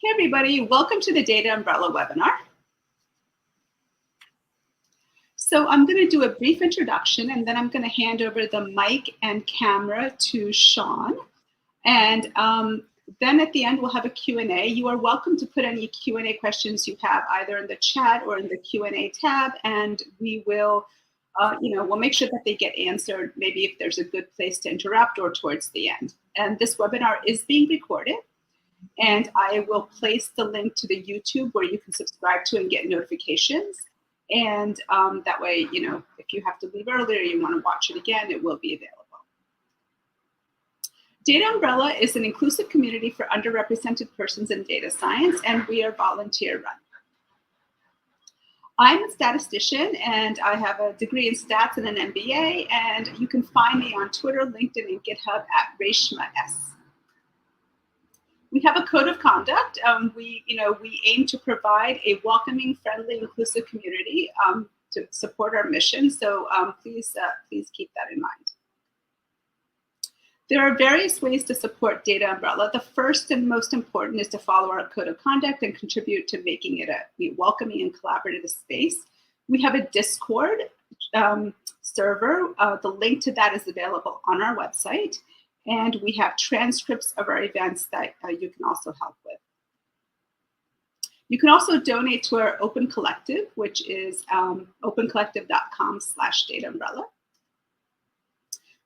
Hey everybody, welcome to the Data Umbrella webinar. So I'm going to do a brief introduction and then I'm going to hand over the mic and camera to Sean. And then at the end we'll have a Q&A. You are welcome to put any Q&A questions you have either in the chat or in the Q&A tab, and we will we'll make sure that they get answered, maybe if there's a good place to interrupt or towards the end. And this webinar is being recorded. And I will place the link to the YouTube where you can subscribe to and get notifications. And that way, if you have to leave early or you want to watch it again, it will be available. Data Umbrella is an inclusive community for underrepresented persons in data science, and we are volunteer run. I'm a statistician, and I have a degree in stats and an MBA, and you can find me on Twitter, LinkedIn, and GitHub at Reshama S. We have a code of conduct. We aim to provide a welcoming, friendly, inclusive community to support our mission. So please keep that in mind. There are various ways to support Data Umbrella. The first and most important is to follow our code of conduct and contribute to making it a welcoming and collaborative space. We have a Discord server. The link to that is available on our website. And we have transcripts of our events that you can also help with. You can also donate to our Open Collective, which is opencollective.com/dataumbrella.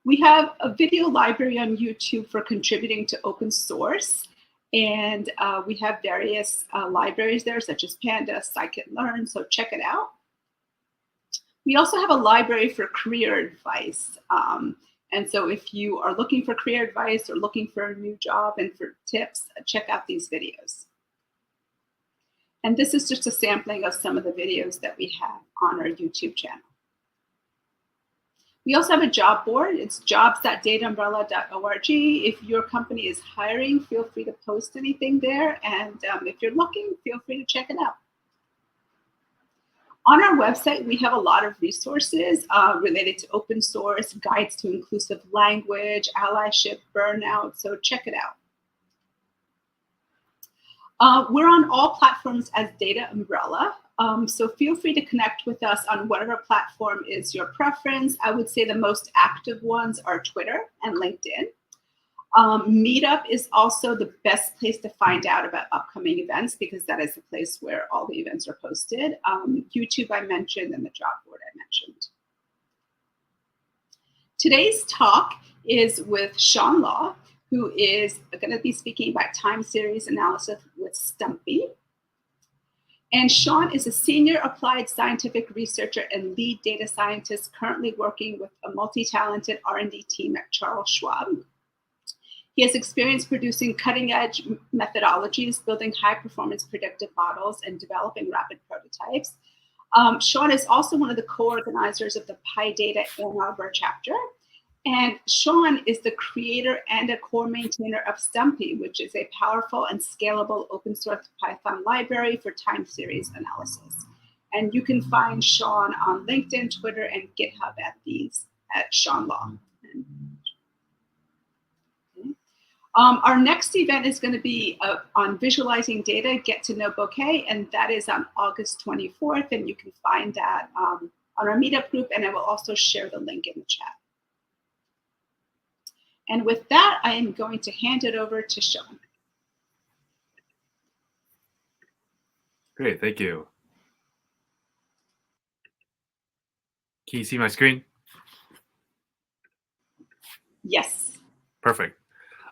We have a video library on YouTube for contributing to open source. And we have various libraries there, such as Panda, Scikit-learn, so check it out. We also have a library for career advice. And so if you are looking for career advice or looking for a new job and for tips, check out these videos. And this is just a sampling of some of the videos that we have on our YouTube channel. We also have a job board. It's jobs.dataumbrella.org. If your company is hiring, feel free to post anything there. And if you're looking, feel free to check it out. On our website, we have a lot of resources related to open source, guides to inclusive language, allyship, burnout, so check it out. We're on all platforms as Data Umbrella, so feel free to connect with us on whatever platform is your preference. I would say the most active ones are Twitter and LinkedIn. Meetup is also the best place to find out about upcoming events because that is the place where all the events are posted. YouTube I mentioned and the job board I mentioned. Today's talk is with Sean Law, who is going to be speaking about time series analysis with STUMPY. And Sean is a senior applied scientific researcher and lead data scientist currently working with a multi-talented R&D team at Charles Schwab. He has experience producing cutting-edge methodologies, building high-performance predictive models, and developing rapid prototypes. Sean is also one of the co-organizers of the PyData Ann Arbor chapter. And Sean is the creator and a core maintainer of STUMPY, which is a powerful and scalable open-source Python library for time series analysis. And you can find Sean on LinkedIn, Twitter, and GitHub at Sean Law. Our next event is going to be on visualizing data, get to know Bouquet, and that is on August 24th, and you can find that on our Meetup group, and I will also share the link in the chat. And with that, I am going to hand it over to Sean. Great, thank you. Can you see my screen? Yes. Perfect.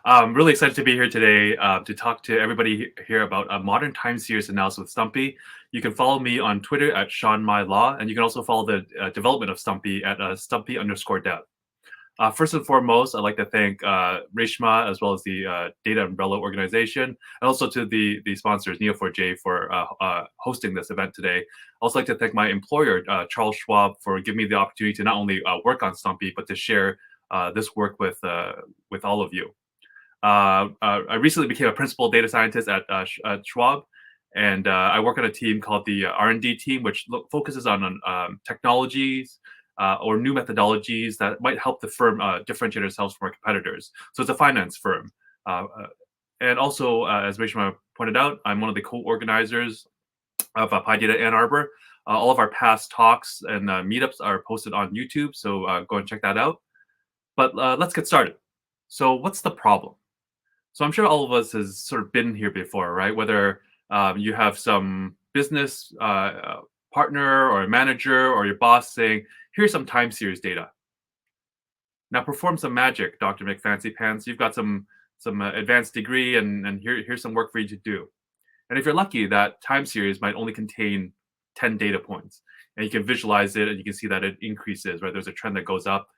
I'm really excited to be here today to talk to everybody here about a modern time series analysis with STUMPY. You can follow me on Twitter at SeanMyLaw, and you can also follow the development of STUMPY at STUMPY_dev. First and foremost, I'd like to thank Reshama as well as the Data Umbrella organization, and also to the sponsors, Neo4j, for hosting this event today. I'd also like to thank my employer, Charles Schwab, for giving me the opportunity to not only work on STUMPY, but to share this work with all of you. I recently became a principal data scientist at Schwab, and I work on a team called the R&D team, which focuses on technologies or new methodologies that might help the firm differentiate ourselves from our competitors. So it's a finance firm. And also, as Reshama pointed out, I'm one of the co-organizers of PyData Ann Arbor. All of our past talks and meetups are posted on YouTube, so go and check that out. But let's get started. So what's the problem? So I'm sure all of us has sort of been here before, right? Whether you have some business partner or a manager or your boss saying, here's some time series data. Now perform some magic, Dr. McFancy Pants. You've got some advanced degree and here's some work for you to do. And if you're lucky, that time series might only contain 10 data points. And you can visualize it and you can see that it increases, right? There's a trend that goes up.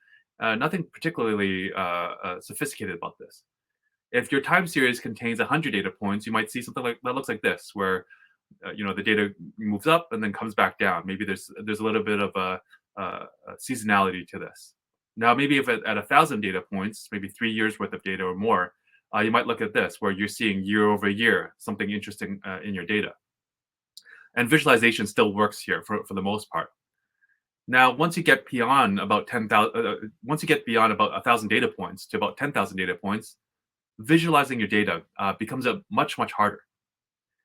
Nothing particularly sophisticated about this. If your time series contains 100 data points, you might see something like that looks like this, where the data moves up and then comes back down. Maybe there's a little bit of a seasonality to this. Now, maybe if at 1,000 data points, maybe 3 years worth of data or more, you might look at this, where you're seeing year over year something interesting in your data. And visualization still works here for the most part. Now, once you get beyond about 10,000, once you get beyond about 1,000 data points to about 10,000 data points, visualizing your data becomes much harder.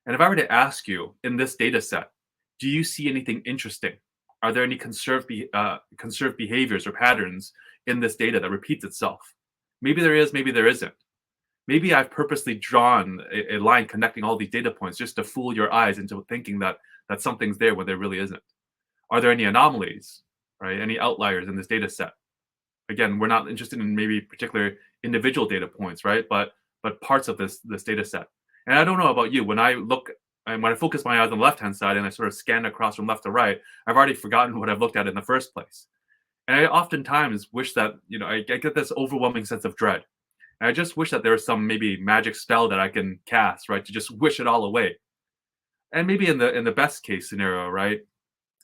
And if I were to ask you in this data set, do you see anything interesting? Are there any conserved behaviors or patterns in this data that repeats itself? Maybe there is, maybe there isn't. Maybe I've purposely drawn a line connecting all these data points just to fool your eyes into thinking that something's there when there really isn't. Are there any anomalies, right? Any outliers in this data set? Again, we're not interested in maybe particular individual data points, right? But parts of this data set. And I don't know about you, when I look and when I focus my eyes on the left-hand side and I sort of scan across from left to right, I've already forgotten what I've looked at in the first place. And I oftentimes wish that, I get this overwhelming sense of dread. And I just wish that there was some maybe magic spell that I can cast, right, to just wish it all away. And maybe in the best case scenario, right,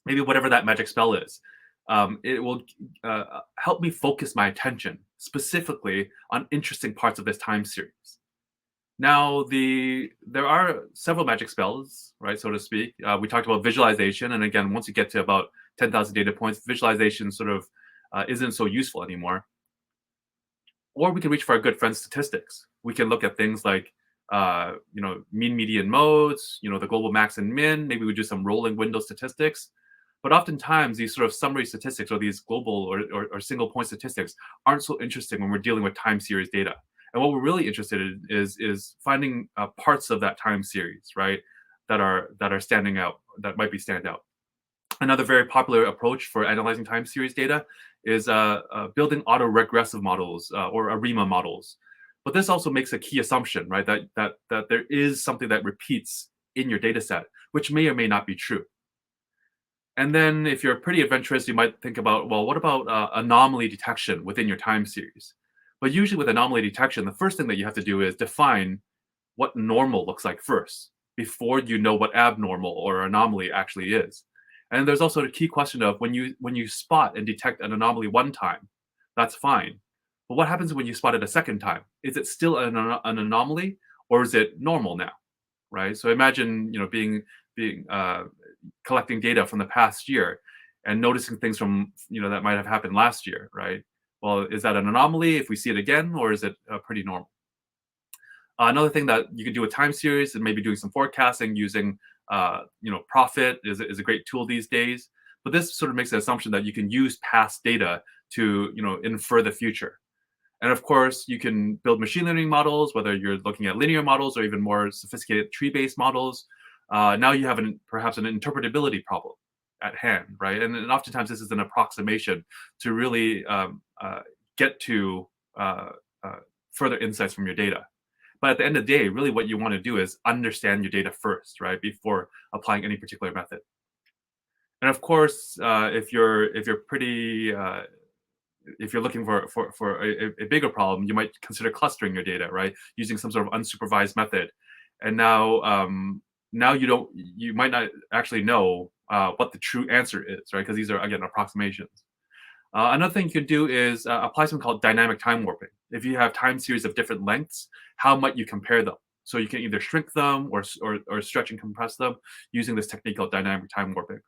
maybe whatever that magic spell is, it will help me focus my attention specifically on interesting parts of this time series. Now, there are several magic spells, right, so to speak. We talked about visualization, and again, once you get to about 10,000 data points, visualization sort of isn't so useful anymore. Or we can reach for our good friend statistics. We can look at things like, mean, median modes, the global max and min. Maybe we do some rolling window statistics. But oftentimes, these sort of summary statistics or these global or single point statistics aren't so interesting when we're dealing with time series data. And what we're really interested in is finding parts of that time series, right, that are standing out, that might be standout. Another very popular approach for analyzing time series data is building autoregressive models or ARIMA models. But this also makes a key assumption, right, that there is something that repeats in your data set, which may or may not be true. And then if you're pretty adventurous, you might think about, well, what about anomaly detection within your time series? But usually with anomaly detection, the first thing that you have to do is define what normal looks like first, before you know what abnormal or anomaly actually is. And there's also the key question of when you spot and detect an anomaly one time, that's fine. But what happens when you spot it a second time? Is it still an anomaly, or is it normal now, right? So imagine being collecting data from the past year and noticing things from that might have happened last year, right? Well, is that an anomaly if we see it again, or is it pretty normal? Another thing that you can do with time series and maybe doing some forecasting using Profit is a great tool these days. But this sort of makes the assumption that you can use past data to infer the future. And of course, you can build machine learning models, whether you're looking at linear models or even more sophisticated tree-based models. Now you have perhaps an interpretability problem at hand, right? And oftentimes this is an approximation to really get to further insights from your data. But at the end of the day, really what you want to do is understand your data first, right, before applying any particular method. And of course, if you're looking for a bigger problem, you might consider clustering your data, right, using some sort of unsupervised method. And now you might not actually know what the true answer is, right, because these are, again, approximations. Another thing you can do is apply something called dynamic time warping. If you have time series of different lengths, how might you compare them? So you can either shrink them or stretch and compress them using this technique called dynamic time warping.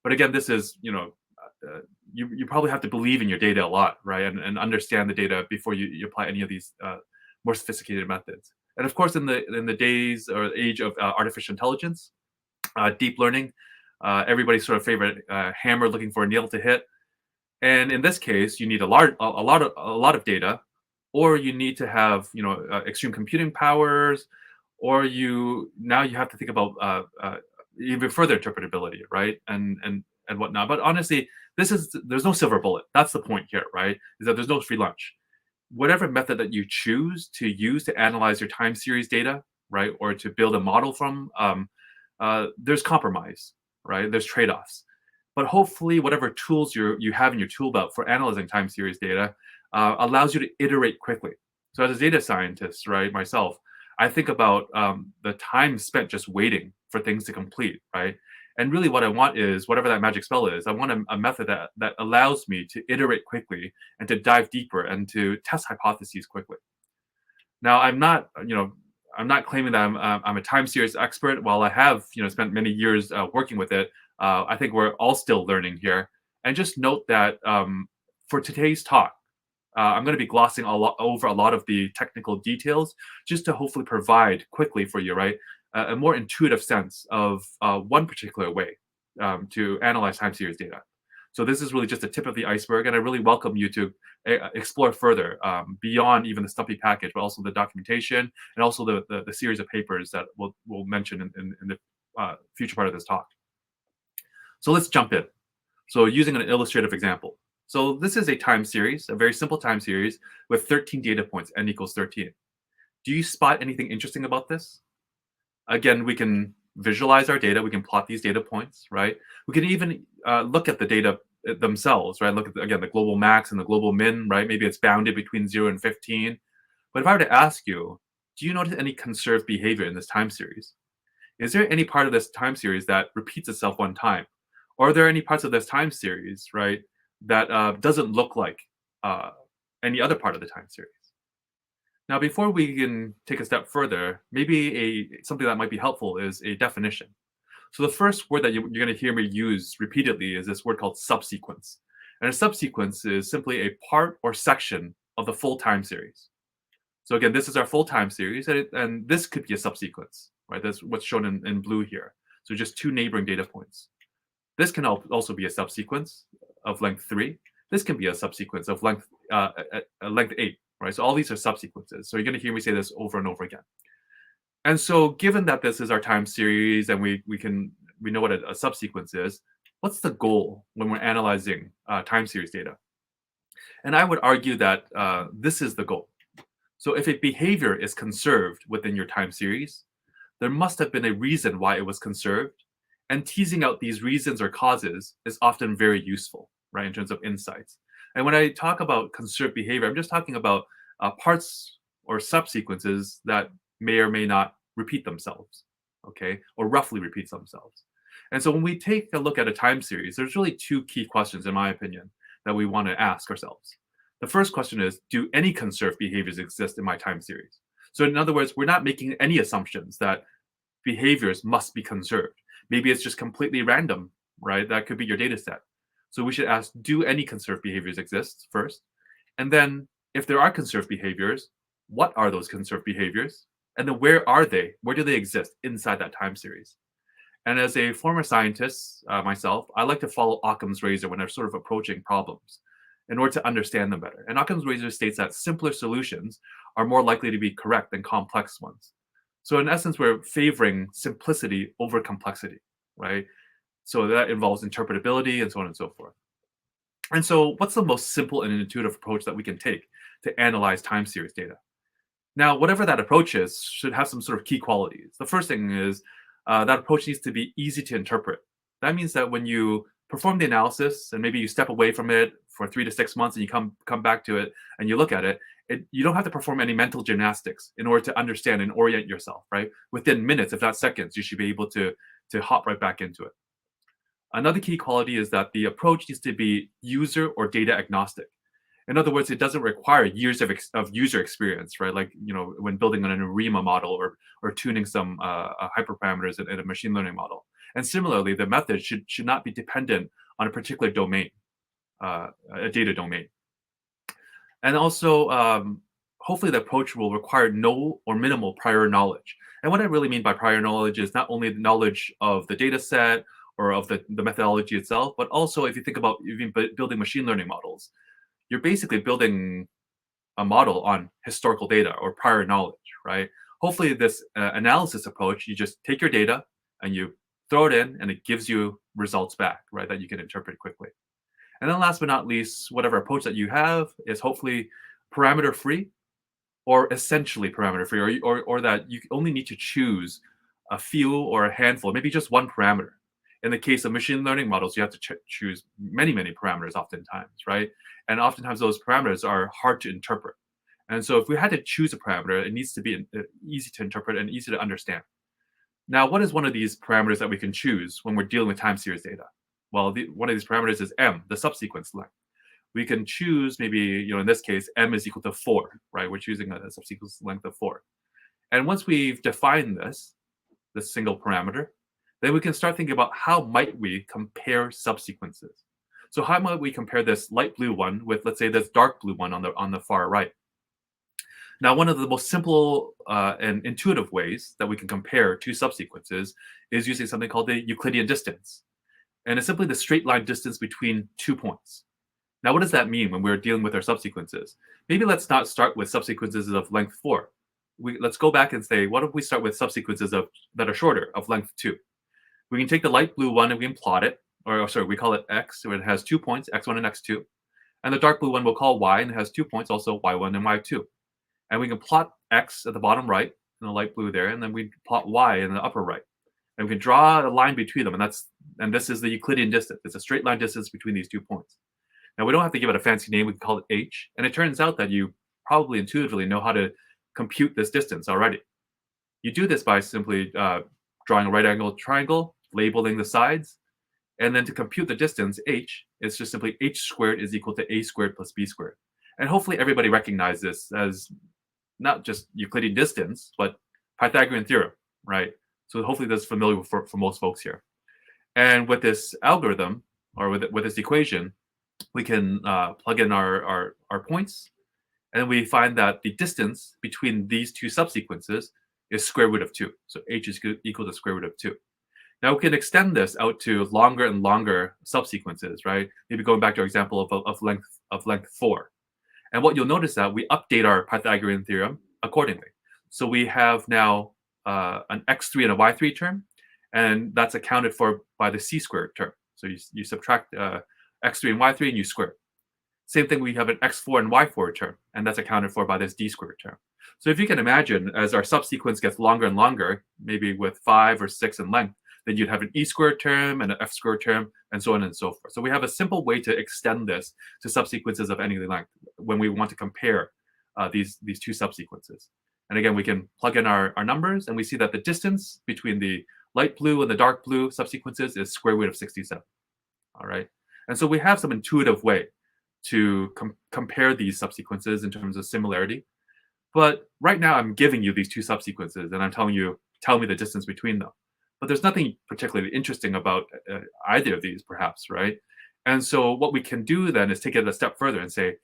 But again, this is, you probably have to believe in your data a lot, right, and understand the data before you apply any of these more sophisticated methods. And of course, in the days or age of artificial intelligence, deep learning, everybody's sort of favorite hammer looking for a nail to hit. And in this case, you need a lot of data, or you need to have extreme computing powers, or now you have to think about even further interpretability, right? And whatnot. But honestly, there's no silver bullet. That's the point here, right? Is that there's no free lunch. Whatever method that you choose to use to analyze your time series data, right, or to build a model from, there's compromise, right? There's trade-offs. But hopefully, whatever tools you have in your tool belt for analyzing time series data allows you to iterate quickly. So as a data scientist, right, myself, I think about the time spent just waiting for things to complete, right? And really what I want is, whatever that magic spell is, I want a method that allows me to iterate quickly and to dive deeper and to test hypotheses quickly. Now, I'm not claiming that I'm a time series expert. While I have spent many years working with it, I think we're all still learning here. And just note that for today's talk, I'm going to be glossing over a lot of the technical details, just to hopefully provide quickly for you, right, a more intuitive sense of one particular way to analyze time series data. So this is really just the tip of the iceberg, and I really welcome you to explore further beyond even the STUMPY package, but also the documentation and also the series of papers that we'll mention in the future part of this talk. So let's jump in. So using an illustrative example. So this is a time series, a very simple time series with 13 data points, n equals 13. Do you spot anything interesting about this? Again, we can visualize our data. We can plot these data points, right? We can even look at the data themselves, right? Look at, again, the global max and the global min, right? Maybe it's bounded between 0 and 15. But if I were to ask you, do you notice any conserved behavior in this time series? Is there any part of this time series that repeats itself one time? Or are there any parts of this time series, right, that doesn't look like any other part of the time series? Now, before we can take a step further, maybe something that might be helpful is a definition. So the first word that you're going to hear me use repeatedly is this word called subsequence. And a subsequence is simply a part or section of the full time series. So again, this is our full time series, and this could be a subsequence, right? That's what's shown in blue here. So just two neighboring data points. This can also be a subsequence of length 3. This can be a subsequence of length 8, right? So all these are subsequences. So you're going to hear me say this over and over again. And so given that this is our time series and we know what a subsequence is, what's the goal when we're analyzing time series data? And I would argue that this is the goal. So if a behavior is conserved within your time series, there must have been a reason why it was conserved. And teasing out these reasons or causes is often very useful, right, in terms of insights. And when I talk about conserved behavior, I'm just talking about parts or subsequences that may or may not repeat themselves, okay, or roughly repeat themselves. And so when we take a look at a time series, there's really two key questions, in my opinion, that we want to ask ourselves. The first question is, do any conserved behaviors exist in my time series? So in other words, we're not making any assumptions that behaviors must be conserved. Maybe it's just completely random, right? That could be your data set. So we should ask, do any conserved behaviors exist first? And then if there are conserved behaviors, what are those conserved behaviors? And then where are they? Where do they exist inside that time series? And as a former scientist myself, I like to follow Occam's razor when I'm sort of approaching problems in order to understand them better. And Occam's razor states that simpler solutions are more likely to be correct than complex ones. So in essence, we're favoring simplicity over complexity, right? So that involves interpretability and so on and so forth. And so what's the most simple and intuitive approach that we can take to analyze time series data? Now, whatever that approach is should have some sort of key qualities. The first thing is that approach needs to be easy to interpret. That means that when you perform the analysis and maybe you step away from it for 3 to 6 months and you come back to it and you look at it, you don't have to perform any mental gymnastics in order to understand and orient yourself, right? Within minutes, if not seconds, you should be able to hop right back into it. Another key quality is that the approach needs to be user or data agnostic. In other words, it doesn't require years of user experience, right? Like, when building an ARIMA model or tuning some hyperparameters in a machine learning model. And similarly, the method should not be dependent on a particular domain, a data domain. And also, hopefully the approach will require no or minimal prior knowledge. And what I really mean by prior knowledge is not only the knowledge of the data set or of the methodology itself, but also if you think about even building machine learning models, you're basically building a model on historical data or prior knowledge, right? Hopefully this analysis approach, you just take your data and you throw it in and it gives you results back, right, that you can interpret quickly. And then last but not least, whatever approach that you have is hopefully parameter free or essentially parameter free, or that you only need to choose a few or a handful, maybe just one parameter. In the case of machine learning models, you have to choose many, many parameters oftentimes, right? And oftentimes those parameters are hard to interpret. And so if we had to choose a parameter, it needs to be easy to interpret and easy to understand. Now, what is one of these parameters that we can choose when we're dealing with time series data? Well, one of these parameters is m, the subsequence length. We can choose maybe, in this case, m is equal to 4, right? We're choosing a subsequence length of 4. And once we've defined this single parameter, then we can start thinking about how might we compare subsequences. So how might we compare this light blue one with, let's say, this dark blue one on the far right? Now, one of the most simple and intuitive ways that we can compare two subsequences is using something called the Euclidean distance. And it's simply the straight line distance between 2 points. Now, what does that mean when we're dealing with our subsequences? Maybe let's not start with subsequences of length 4. Let's go back and say, what if we start with subsequences that are shorter, of length 2? We can take the light blue one and we can plot it, or sorry, we call it x, so it has 2 points, x1 and x2. And the dark blue one we'll call y, and it has 2 points, also y1 and y2. And we can plot x at the bottom right, in the light blue there, and then we plot y in the upper right. And we can draw a line between them, and this is the Euclidean distance. It's a straight line distance between these 2 points. Now, we don't have to give it a fancy name. We can call it h. And it turns out that you probably intuitively know how to compute this distance already. You do this by simply drawing a right-angled triangle, labeling the sides, and then to compute the distance, h, it's just simply h squared is equal to a squared plus b squared. And hopefully everybody recognizes this as not just Euclidean distance, but Pythagorean Theorem, right? So hopefully that's familiar for most folks here. And with this algorithm, or with this equation, we can plug in our points, and we find that the distance between these two subsequences is square root of 2. So h is equal to square root of 2. Now we can extend this out to longer and longer subsequences, right? Maybe going back to our example of length 4. And what you'll notice that we update our Pythagorean theorem accordingly. So we have now an x3 and a y3 term, and that's accounted for by the c squared term. So you subtract x3 and y3 and you square it. Same thing, we have an x4 and y4 term, and that's accounted for by this d squared term. So if you can imagine, as our subsequence gets longer and longer, maybe with 5 or 6 in length, then you'd have an e squared term and an f squared term, and so on and so forth. So we have a simple way to extend this to subsequences of any length when we want to compare these two subsequences. And again, we can plug in our numbers, and we see that the distance between the light blue and the dark blue subsequences is square root of 67. All right. And so we have some intuitive way to compare these subsequences in terms of similarity. But right now, I'm giving you these two subsequences, and I'm telling you, tell me the distance between them. But there's nothing particularly interesting about either of these, perhaps, right? And so what we can do then is take it a step further and say,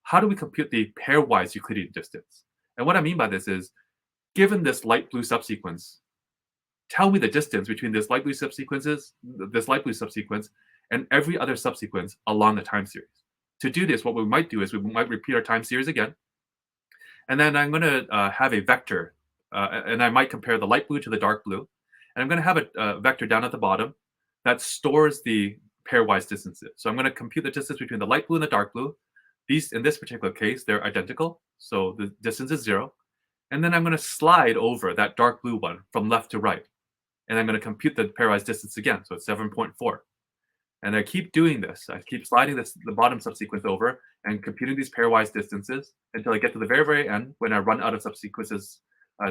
how do we compute the pairwise Euclidean distance? And what I mean by this is, given this light blue subsequence, tell me the distance between this light blue subsequence, and every other subsequence along the time series. To do this, what we might do is we might repeat our time series again. And then I'm going to have a vector, and I might compare the light blue to the dark blue. And I'm going to have a vector down at the bottom that stores the pairwise distances. So I'm going to compute the distance between the light blue and the dark blue. These, in this particular case, they're identical. So the distance is 0. And then I'm going to slide over that dark blue one from left to right. And I'm going to compute the pairwise distance again. So it's 7.4. And I keep doing this. I keep sliding the bottom subsequence over and computing these pairwise distances until I get to the very, very end when I run out of subsequences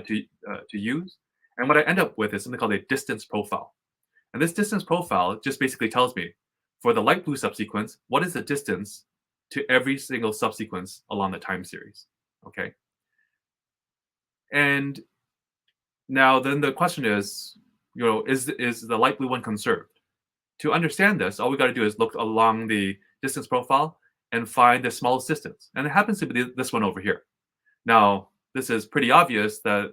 to use. And what I end up with is something called a distance profile. And this distance profile just basically tells me, for the light blue subsequence, what is the distance to every single subsequence along the time series, okay? And now then the question is, is the light blue one conserved? To understand this, all we got to do is look along the distance profile and find the smallest distance. And it happens to be this one over here. Now, this is pretty obvious that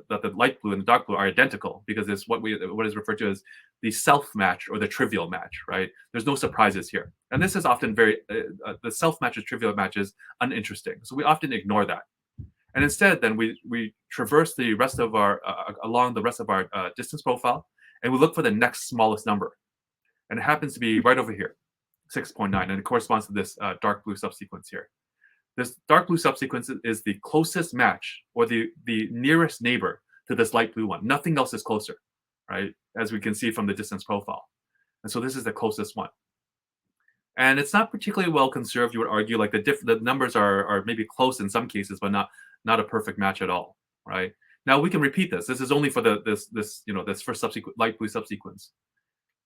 that the light blue and the dark blue are identical, because it's what is referred to as the self match or the trivial match, right? There's no surprises here, and this is often the self match or trivial match is uninteresting, so we often ignore that, and instead then we traverse the rest of our along the rest of our distance profile, and we look for the next smallest number, and it happens to be right over here, 6.9, and it corresponds to this dark blue subsequence here. This dark blue subsequence is the closest match, or the nearest neighbor to this light blue one. Nothing else is closer, right? As we can see from the distance profile. And so this is the closest one. And it's not particularly well conserved, you would argue. Like the numbers are maybe close in some cases, but not a perfect match at all, right? Now we can repeat this. This is only for this first light blue subsequence.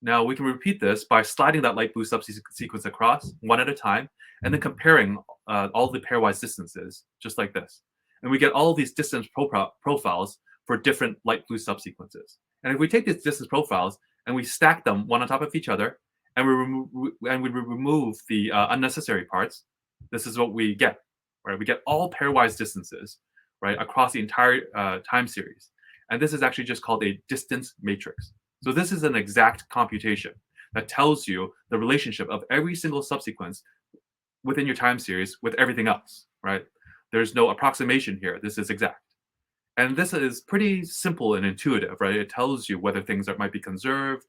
Now we can repeat this by sliding that light blue subsequence across one at a time, and then comparing all the pairwise distances, just like this. And we get all these distance profiles for different light blue subsequences. And if we take these distance profiles and we stack them one on top of each other, and we remove the unnecessary parts, this is what we get, right? We get all pairwise distances, right, across the entire time series. And this is actually just called a distance matrix. So this is an exact computation that tells you the relationship of every single subsequence within your time series with everything else, right? There's no approximation here. This is exact. And this is pretty simple and intuitive, right? It tells you whether things might be conserved.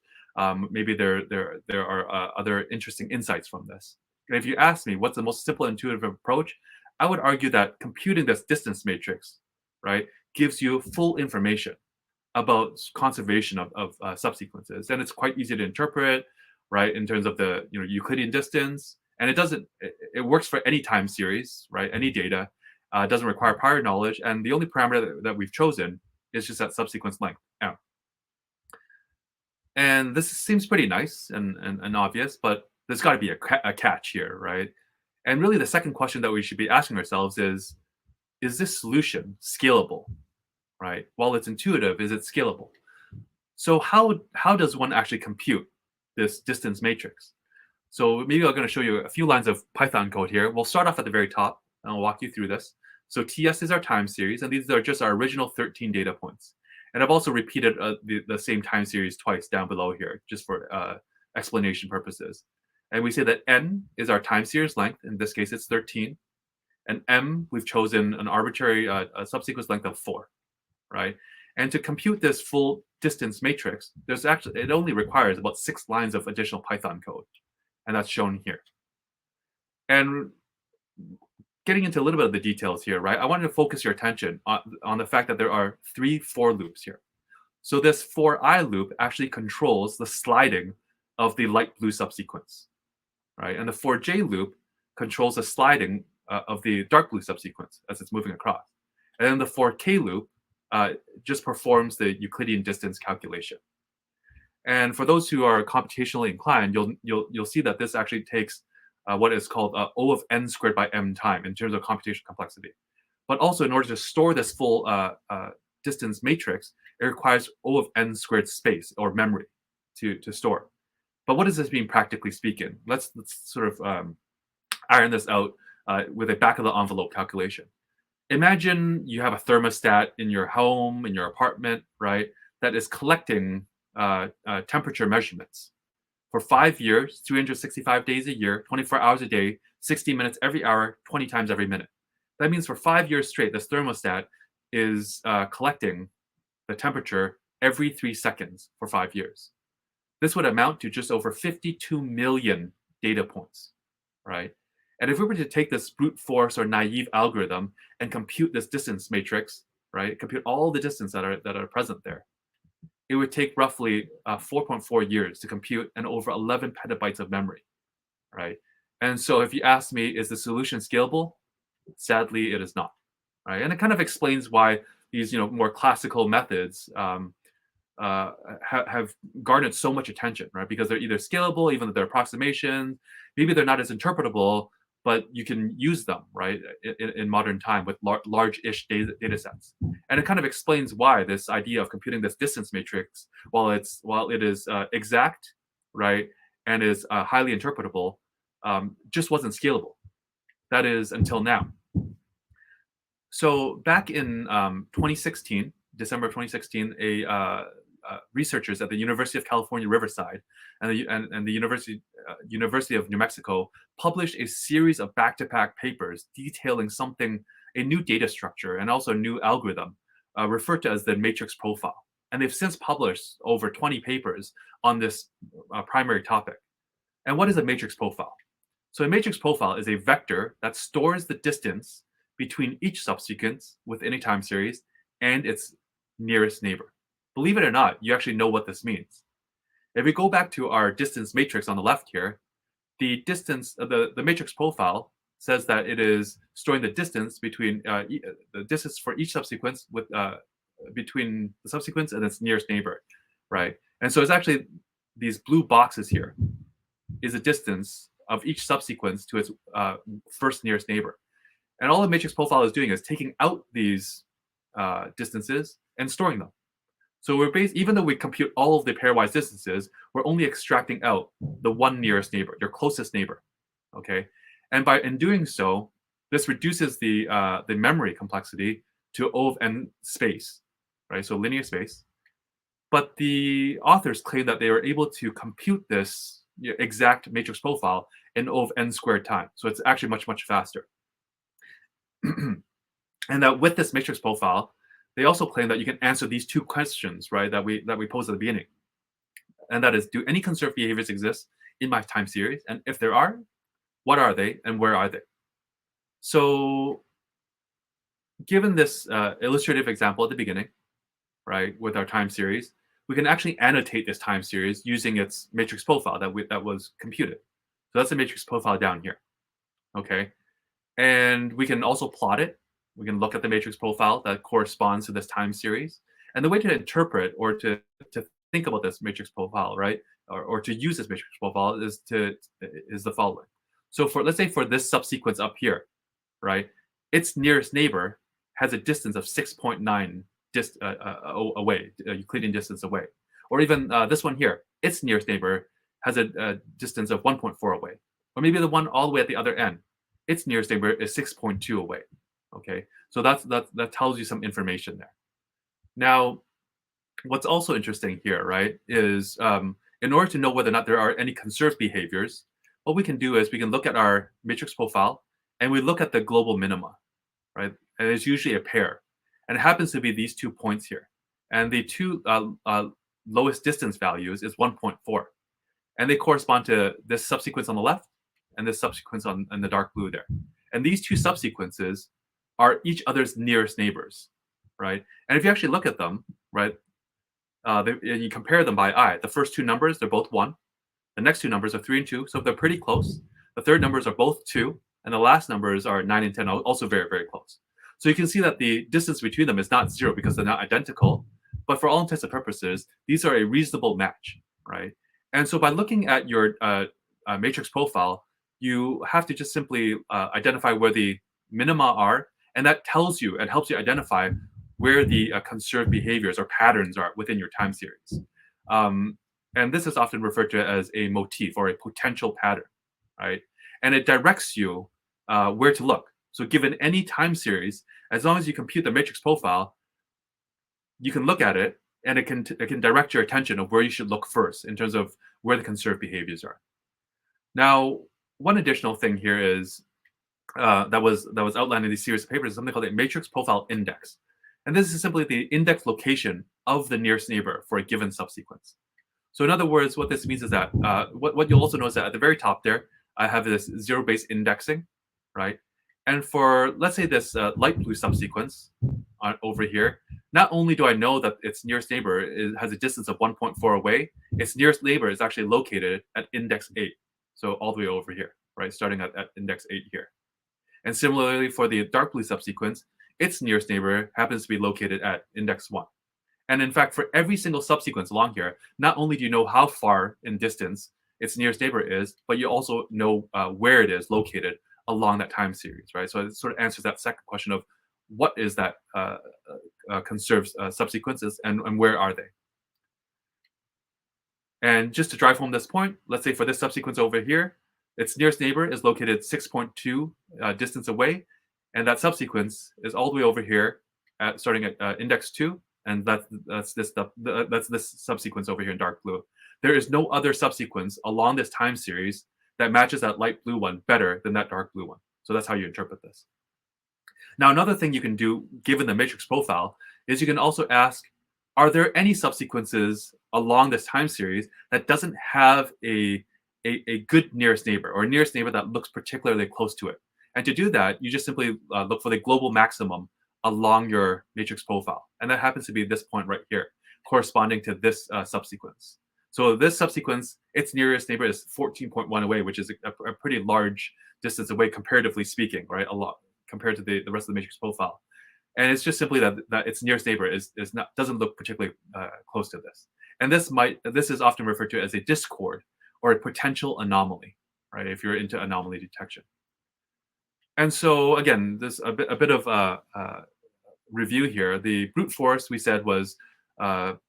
Maybe there are other interesting insights from this. And if you ask me what's the most simple intuitive approach, I would argue that computing this distance matrix, right, gives you full information about conservation of subsequences, and it's quite easy to interpret, right, in terms of the Euclidean distance, and it works for any time series, right, any data. It doesn't require prior knowledge, and the only parameter that we've chosen is just that subsequence length m. And this seems pretty nice and obvious, but there's got to be a catch here, right? And really, the second question that we should be asking ourselves is this solution scalable? Right? While it's intuitive, is it scalable? So how does one actually compute this distance matrix? So maybe I'm going to show you a few lines of Python code here. We'll start off at the very top, and I'll walk you through this. So TS is our time series, and these are just our original 13 data points. And I've also repeated the same time series twice down below here, just for explanation purposes. And we say that n is our time series length. In this case, it's 13. And m, we've chosen an arbitrary subsequence length of 4. Right? And to compute this full distance matrix, it only requires about 6 lines of additional Python code, and that's shown here. And getting into a little bit of the details here, right? I wanted to focus your attention on the fact that there are 3 for loops here. So this for I loop actually controls the sliding of the light blue subsequence, right? And the for j loop controls the sliding of the dark blue subsequence as it's moving across. And then the for k loop just performs the Euclidean distance calculation. And for those who are computationally inclined, you'll see that this actually takes what is called O of n squared by m time in terms of computational complexity. But also, in order to store this full distance matrix, it requires O of n squared space or memory to store. But what does this mean practically speaking? Let's sort of iron this out with a back of the envelope calculation. Imagine you have a thermostat in your home, in your apartment, right, that is collecting temperature measurements for 5 years, 365 days a year, 24 hours a day, 60 minutes every hour, 20 times every minute. That means for 5 years straight, this thermostat is collecting the temperature every 3 seconds for 5 years. This would amount to just over 52 million data points, right? And if we were to take this brute force or naive algorithm and compute this distance matrix, right, compute all the distance that are present there, it would take roughly 4.4 years to compute and over 11 petabytes of memory, right? And so if you ask me, is the solution scalable? Sadly, it is not, right? And it kind of explains why these more classical methods have garnered so much attention, right? Because they're either scalable, even though they're approximations, maybe they're not as interpretable, but you can use them, right, in modern time with large-ish data sets. And it kind of explains why this idea of computing this distance matrix, while it is exact, right, and is highly interpretable, just wasn't scalable. That is until now. So back in 2016, December of 2016, researchers at the University of California, Riverside, and the University of New Mexico published a series of back-to-back papers detailing a new data structure and also a new algorithm referred to as the matrix profile. And they've since published over 20 papers on this primary topic. And what is a matrix profile? So a matrix profile is a vector that stores the distance between each subsequence within a time series and its nearest neighbor. Believe it or not, you actually know what this means. If we go back to our distance matrix on the left here, the matrix profile says that it is storing the distance between the distance for each subsequence between the subsequence and its nearest neighbor, right? And so it's actually these blue boxes here is the distance of each subsequence to its first nearest neighbor. And all the matrix profile is doing is taking out these distances and storing them. So even though we compute all of the pairwise distances, we're only extracting out the one nearest neighbor, your closest neighbor, okay? And in doing so, this reduces the memory complexity to O of n space, right? So linear space. But the authors claim that they were able to compute this exact matrix profile in O of n squared time. So it's actually much, much faster. And that with this matrix profile, they also claim that you can answer these two questions, right, that we posed at the beginning. And that is, do any conserved behaviors exist in my time series? And if there are, what are they and where are they? So given this illustrative example at the beginning, right, with our time series, we can actually annotate this time series using its matrix profile that was computed. So that's the matrix profile down here, okay? And we can also plot it. We can look at the matrix profile that corresponds to this time series. And the way to interpret or to think about this matrix profile, right, or to use this matrix profile is the following. So let's say for this subsequence up here, right, its nearest neighbor has a distance of 6.9 away, Euclidean distance away. Or even this one here, its nearest neighbor has a distance of 1.4 away. Or maybe the one all the way at the other end, its nearest neighbor is 6.2 away. Okay, so that tells you some information there. Now, what's also interesting here, right, is in order to know whether or not there are any conserved behaviors, what we can do is we can look at our matrix profile and we look at the global minima, right? And it's usually a pair. And it happens to be these 2 points here. And the two lowest distance values is 1.4. And they correspond to this subsequence on the left and this subsequence in the dark blue there. And these two subsequences are each other's nearest neighbors, right? And if you actually look at them, right, and you compare them by eye, the first two numbers, they're both 1. The next two numbers are 3 and 2, so they're pretty close. The third numbers are both 2, and the last numbers are 9 and 10, also very, very close. So you can see that the distance between them is not 0 because they're not identical, but for all intents and purposes, these are a reasonable match, right? And so by looking at your matrix profile, you have to just simply identify where the minima are, and that tells you and helps you identify where the conserved behaviors or patterns are within your time series. And this is often referred to as a motif or a potential pattern, right? And it directs you where to look. So given any time series, as long as you compute the matrix profile, you can look at it and it can direct your attention of where you should look first in terms of where the conserved behaviors are. Now, one additional thing here is that was outlined in these series of papers is something called a matrix profile index. And this is simply the index location of the nearest neighbor for a given subsequence. So in other words, what this means is that what you'll also notice that at the very top there, I have this zero-based indexing, right? And for, let's say, this light blue subsequence over here, not only do I know that its nearest neighbor has a distance of 1.4 away, its nearest neighbor is actually located at index 8. So all the way over here, right? Starting at index 8 here. And similarly for the dark blue subsequence, its nearest neighbor happens to be located at index 1. And in fact, for every single subsequence along here, not only do you know how far in distance its nearest neighbor is, but you also know where it is located along that time series, right? So it sort of answers that second question of what is that conserved subsequences and where are they? And just to drive home this point, let's say for this subsequence over here, its nearest neighbor is located 6.2 distance away, And that subsequence is all the way over here, starting at index 2, and that's this subsequence over here in dark blue. There is no other subsequence along this time series that matches that light blue one better than that dark blue one. So that's how you interpret this. Now, another thing you can do, given the matrix profile, is you can also ask, are there any subsequences along this time series that doesn't have a good nearest neighbor, or a nearest neighbor that looks particularly close to it? And to do that, you just simply look for the global maximum along your matrix profile. And that happens to be this point right here, corresponding to this subsequence. So this subsequence, its nearest neighbor is 14.1 away, which is a pretty large distance away, comparatively speaking, right? A lot compared to the rest of the matrix profile. And it's just simply that its nearest neighbor doesn't look particularly close to this. And this is often referred to as a discord or a potential anomaly, right? If you're into anomaly detection. And so again, this a bit of review here. The brute force, we said, was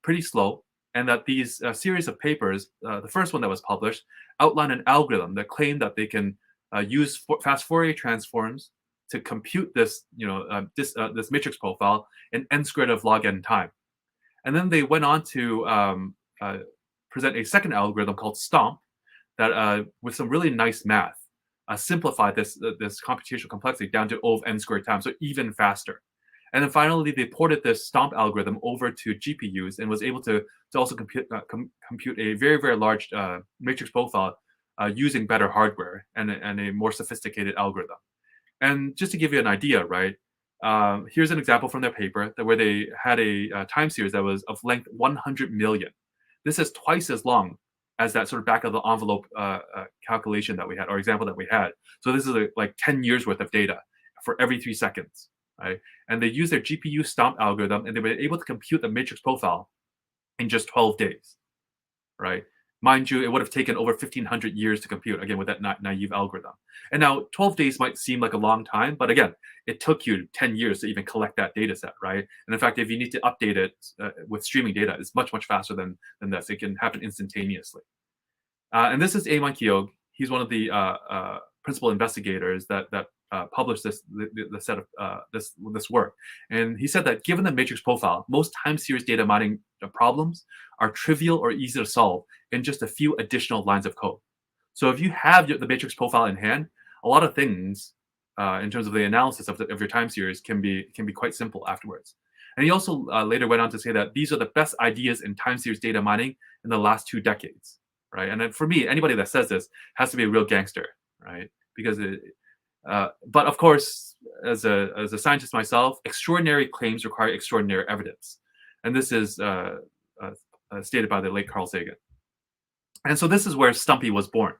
pretty slow, and that these series of papers, the first one that was published, outlined an algorithm that claimed that they can use fast Fourier transforms to compute this, this matrix profile in n squared of log n time. And then they went on to present a second algorithm called STUMP that, with some really nice math, simplified this computational complexity down to O of n squared times, so even faster. And then finally, they ported this STOMP algorithm over to GPUs and was able to also compute a very, very large matrix profile using better hardware and a more sophisticated algorithm. And just to give you an idea, right, here's an example from their paper where they had a time series that was of length 100 million. This is twice as long as that sort of back of the envelope calculation that we had, or example that we had. So this is like 10 years worth of data for every 3 seconds, right? And they used their GPU-STOMP algorithm, and they were able to compute the matrix profile in just 12 days, right? Mind you, it would have taken over 1,500 years to compute, again, with that naive algorithm. And now 12 days might seem like a long time, but again, it took you 10 years to even collect that data set, right? And in fact, if you need to update it with streaming data, it's much, much faster than this. It can happen instantaneously. And this is Eamon Keogh. He's one of the principal investigators that published the set of this work. And he said that given the matrix profile, most time series data mining problems are trivial or easy to solve in just a few additional lines of code. So if you have the matrix profile in hand, a lot of things in terms of the analysis of your time series can be quite simple afterwards. And he also later went on to say that these are the best ideas in time series data mining in the last 2 decades, right? And for me, anybody that says this has to be a real gangster, right? Because but of course, as a scientist myself, extraordinary claims require extraordinary evidence. And this is stated by the late Carl Sagan. And so this is where STUMPY was born.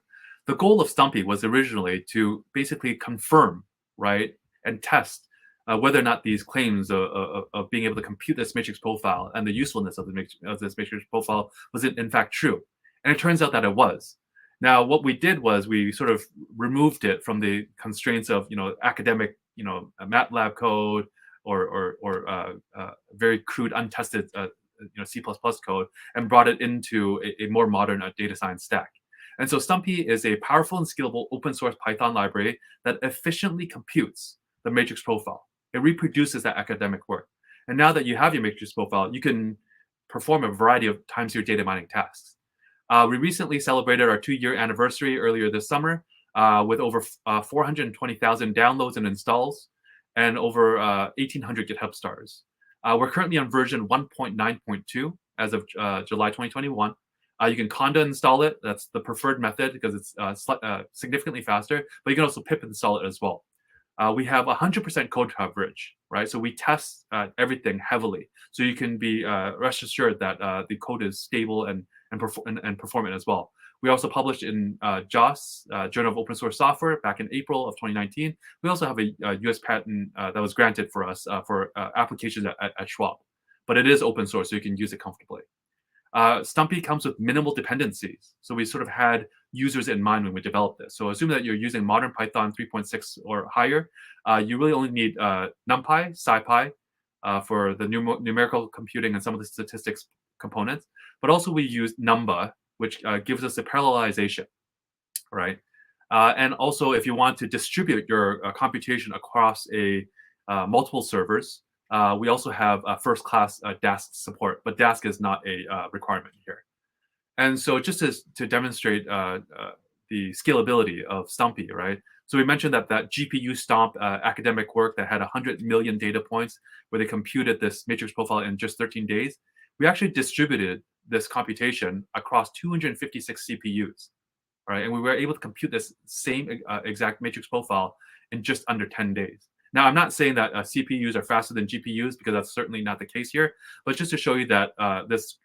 The goal of STUMPY was originally to basically confirm, right, and test whether or not these claims of being able to compute this matrix profile and the usefulness of this matrix profile was in fact true. And it turns out that it was. Now, what we did was we sort of removed it from the constraints of academic MATLAB code or very crude untested C++ code, and brought it into a more modern data science stack. And so STUMPY is a powerful and scalable open source Python library that efficiently computes the matrix profile. It reproduces that academic work. And now that you have your matrix profile, you can perform a variety of time series data mining tasks. We recently celebrated our 2-year anniversary earlier this summer with over 420,000 downloads and installs and over 1,800 GitHub stars. We're currently on version 1.9.2 as of July 2021. You can conda install it. That's the preferred method because it's significantly faster, but you can also pip install it as well. We have 100% code coverage, right? So we test everything heavily. So you can be rest assured that the code is stable and performant as well. We also published in JOSS, Journal of Open Source Software, back in April of 2019. We also have a US patent that was granted for us for applications at Schwab. But it is open source, so you can use it comfortably. STUMPY comes with minimal dependencies. So we sort of had users in mind when we developed this. So assume that you're using modern Python 3.6 or higher. You really only need NumPy, SciPy for the numerical computing and some of the statistics components. But also we use Numba, which gives us a parallelization, right? And also, if you want to distribute your computation across multiple servers, we also have first-class Dask support, but Dask is not a requirement here. And so just to demonstrate the scalability of STUMPY, right? So we mentioned that GPU-STOMP academic work that had 100 million data points where they computed this matrix profile in just 13 days. We actually distributed this computation across 256 CPUs, right? And we were able to compute this same exact matrix profile in just under 10 days. Now, I'm not saying that CPUs are faster than GPUs because that's certainly not the case here, but just to show you that this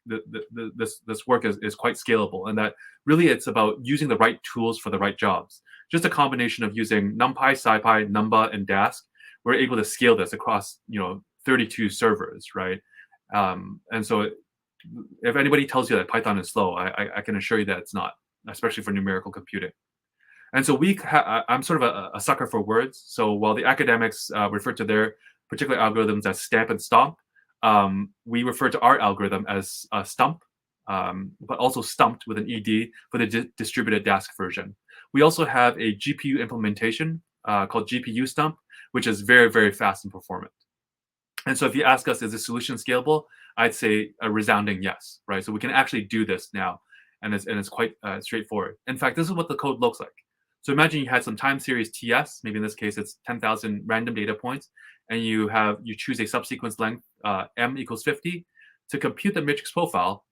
work is quite scalable, and that really it's about using the right tools for the right jobs. Just a combination of using NumPy, SciPy, Numba, and Dask, we're able to scale this across 32 servers, right? And so if anybody tells you that Python is slow, I can assure you that it's not, especially for numerical computing. And so I'm sort of a sucker for words. So while the academics refer to their particular algorithms as stamp and stomp, we refer to our algorithm as stump, but also stumped with an ED for the distributed Dask version. We also have a GPU implementation called GPU-STOMP, which is very, very fast and performant. And so if you ask us, is this solution scalable? I'd say a resounding yes, right? So we can actually do this now, and it's quite straightforward. In fact, this is what the code looks like. So imagine you had some time series TS, maybe in this case it's 10,000 random data points, and you choose a subsequence length m equals 50. To compute the matrix profile,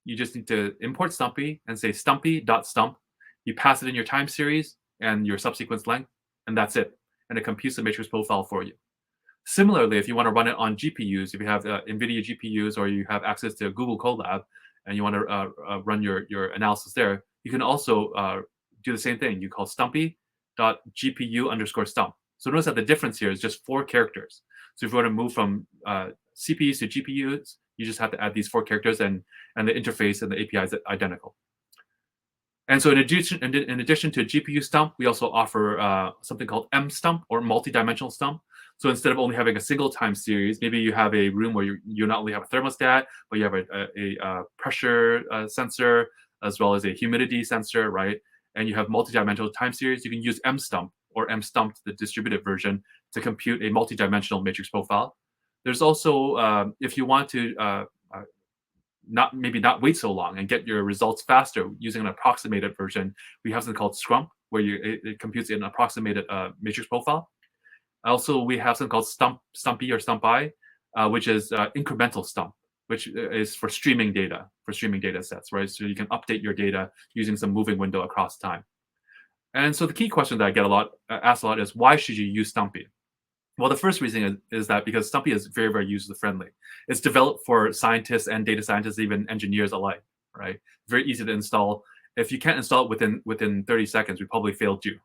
you just need to import STUMPY and say stumpy.stump. You pass it in your time series and your subsequence length, and that's it. And it computes the matrix profile for you. Similarly, if you want to run it on GPUs, if you have NVIDIA GPUs or you have access to Google Colab and you want to run your analysis there, you can also do the same thing. You call stumpy.gpu_stump. So notice that the difference here is just 4 characters. So if you want to move from CPUs to GPUs, you just have to add these 4 characters, and the interface and the API is identical. And so in addition to GPU-STOMP, we also offer something called M-STUMP, or multi-dimensional stump. So instead of only having a single time series, maybe you have a room where you not only have a thermostat, but you have a pressure sensor, as well as a humidity sensor, right? And you have multi-dimensional time series. You can use M-STUMP or M-STUMP, the distributed version, to compute a multi-dimensional matrix profile. There's also, if you want to not wait so long and get your results faster using an approximated version, we have something called SCRUMP, where it computes an approximated matrix profile. Also, we have something called STUMPY or STUMPY, which is incremental stump, which is for streaming data sets, right? So you can update your data using some moving window across time. And so the key question that I get asked a lot is, why should you use STUMPY? Well, the first reason is that because STUMPY is very, very user-friendly. It's developed for scientists and data scientists, even engineers alike, right? Very easy to install. If you can't install it within 30 seconds, we probably failed you.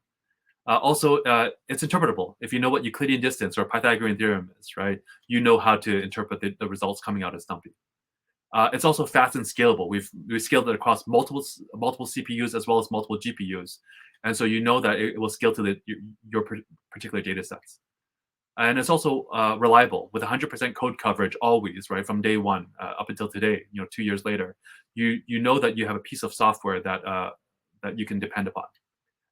Also, it's interpretable. If you know what Euclidean distance or Pythagorean theorem is, right, you know how to interpret the results coming out of STUMPY. It's also fast and scalable. We've scaled it across multiple CPUs as well as multiple GPUs, and so you know that it will scale to your particular data sets. And it's also reliable with 100% code coverage always, right, from day one up until today. 2 years later, you know that you have a piece of software that you can depend upon.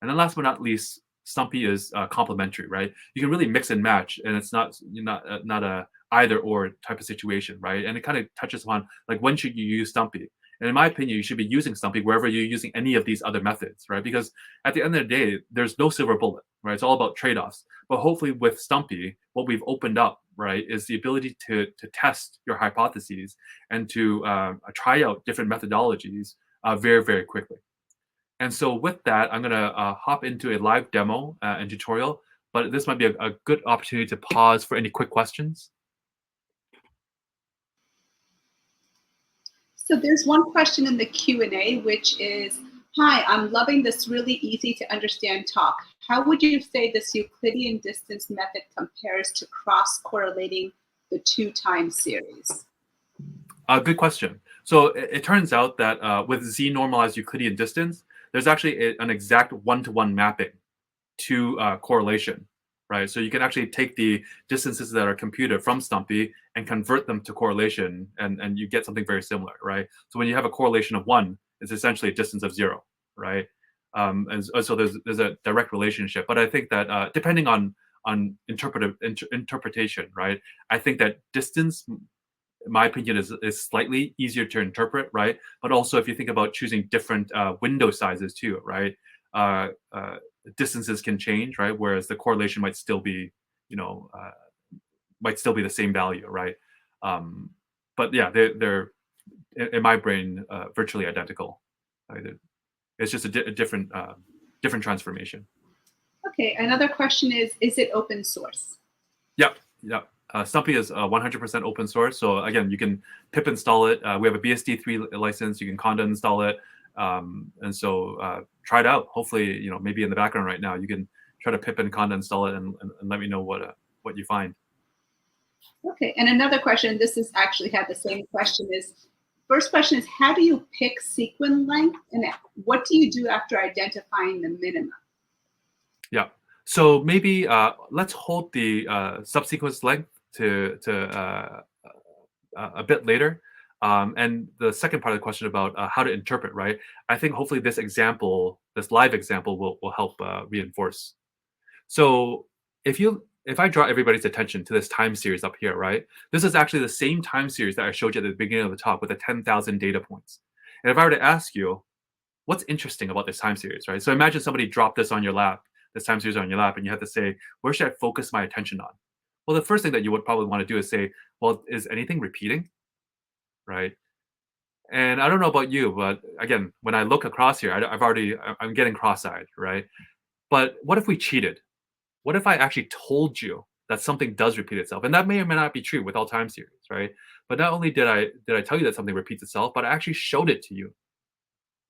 And then last but not least, STUMPY is complementary, right? You can really mix and match, and it's not a either or type of situation, right? And it kind of touches upon, like, when should you use STUMPY? And in my opinion, you should be using STUMPY wherever you're using any of these other methods, right? Because at the end of the day, there's no silver bullet, right? It's all about trade-offs. But hopefully with STUMPY, what we've opened up, right, is the ability to test your hypotheses and to try out different methodologies very, very quickly. And so with that, I'm going to hop into a live demo and tutorial, but this might be a good opportunity to pause for any quick questions. So there's one question in the Q&A, which is, hi, I'm loving this really easy to understand talk. How would you say this Euclidean distance method compares to cross-correlating the 2 time series? Good question. So it turns out that with Z-normalized Euclidean distance, there's actually an exact one-to-one mapping to correlation, right? So you can actually take the distances that are computed from STUMPY and convert them to correlation, and you get something very similar, right? So when you have a correlation of 1, it's essentially a distance of 0, right? And so there's a direct relationship. But I think that depending on interpretation, right? I think that distance, in my opinion, is slightly easier to interpret, right? But also if you think about choosing different window sizes too, right? Distances can change, right? Whereas the correlation might still be, might still be the same value, right? But yeah, they're in my brain virtually identical. Right? It's just a different transformation. Okay, another question is it open source? Yep. STUMPY is 100% open source. So again, you can pip install it. We have a BSD3 license. You can conda install it. And so try it out. Hopefully, maybe in the background right now, you can try to pip and conda install it and let me know what you find. Okay, and another question, this is actually had the same question, first question is, how do you pick sequence length, and what do you do after identifying the minima? Yeah, so maybe let's hold the subsequence length to a bit later. And the second part of the question about how to interpret, right? I think hopefully this live example will help reinforce. So if I draw everybody's attention to this time series up here, right? This is actually the same time series that I showed you at the beginning of the talk with the 10,000 data points. And if I were to ask you, what's interesting about this time series, right? So imagine somebody dropped this on your lap, this time series on your lap, and you have to say, where should I focus my attention on? Well, the first thing that you would probably want to do is say, well, is anything repeating, right? And I don't know about you, but again, when I look across here, I'm getting cross-eyed, right? But what if we cheated? What if I actually told you that something does repeat itself? And that may or may not be true with all time series, right? But not only did I tell you that something repeats itself, but I actually showed it to you.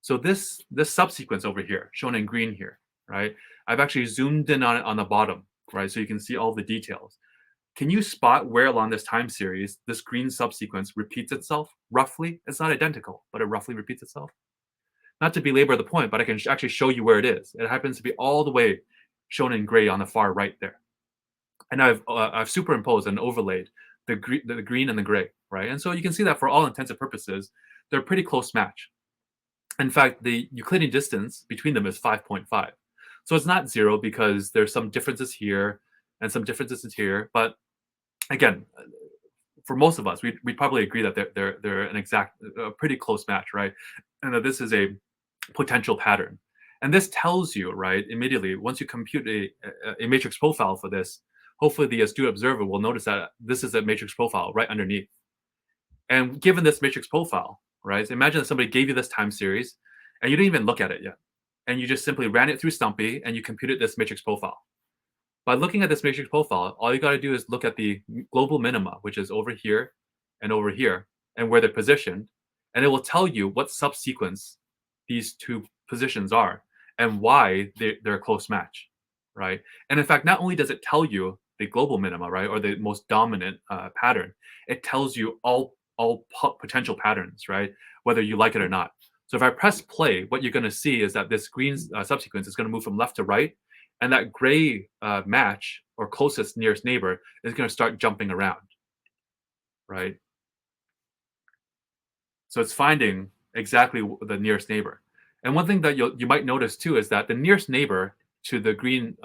So this subsequence over here, shown in green here, right? I've actually zoomed in on it on the bottom, right? So you can see all the details. Can you spot where along this time series this green subsequence repeats itself roughly? It's not identical, but it roughly repeats itself. Not to belabor the point, but I can actually show you where it is. It happens to be all the way shown in gray on the far right there. And I've superimposed and overlaid the green and the gray, right? And so you can see that for all intents and purposes, they're a pretty close match. In fact, the Euclidean distance between them is 5.5. So it's not 0 because there's some differences here and some differences here. But again, for most of us, we probably agree that they're a pretty close match, right? And that this is a potential pattern. And this tells you, right, immediately, once you compute a matrix profile for this, hopefully the astute observer will notice that this is a matrix profile right underneath. And given this matrix profile, right, so imagine that somebody gave you this time series and you didn't even look at it yet. And you just simply ran it through STUMPY and you computed this matrix profile. By looking at this matrix profile, all you got to do is look at the global minima, which is over here, and where they're positioned. And it will tell you what subsequence these two positions are and why they're a close match, right? And in fact, not only does it tell you the global minima, right, or the most dominant pattern, it tells you all potential patterns, right, whether you like it or not. So if I press play, what you're going to see is that this green subsequence is going to move from left to right, and that gray match or closest nearest neighbor is going to start jumping around, right? So it's finding exactly the nearest neighbor. And one thing that you might notice too is that the nearest neighbor to the green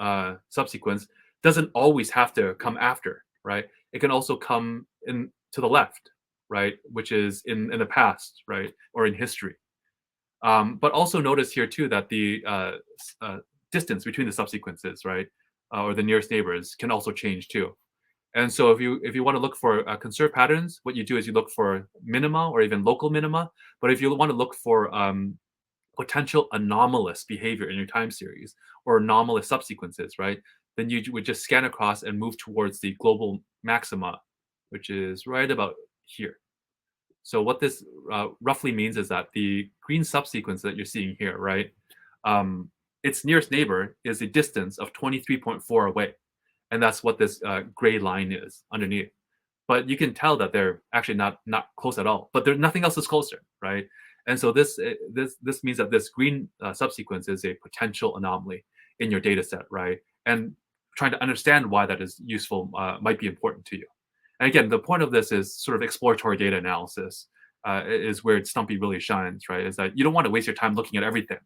subsequence doesn't always have to come after, right? It can also come in to the left, right? Which is in the past, right? Or in history. But also notice here too that the distance between the subsequences, right? Or the nearest neighbors can also change too. And so if you want to look for conserved patterns, what you do is you look for minima or even local minima. But if you want to look for potential anomalous behavior in your time series or anomalous subsequences, right, then you would just scan across and move towards the global maxima, which is right about here. So what this roughly means is that the green subsequence that you're seeing here, right, its nearest neighbor is a distance of 23.4 away. And that's what this gray line is underneath. But you can tell that they're actually not close at all. But nothing else is closer, right? And so this means that this green subsequence is a potential anomaly in your data set, right? And trying to understand why that is useful might be important to you. And again, the point of this is sort of exploratory data analysis is where STUMPY really shines, right? Is that you don't want to waste your time looking at everything,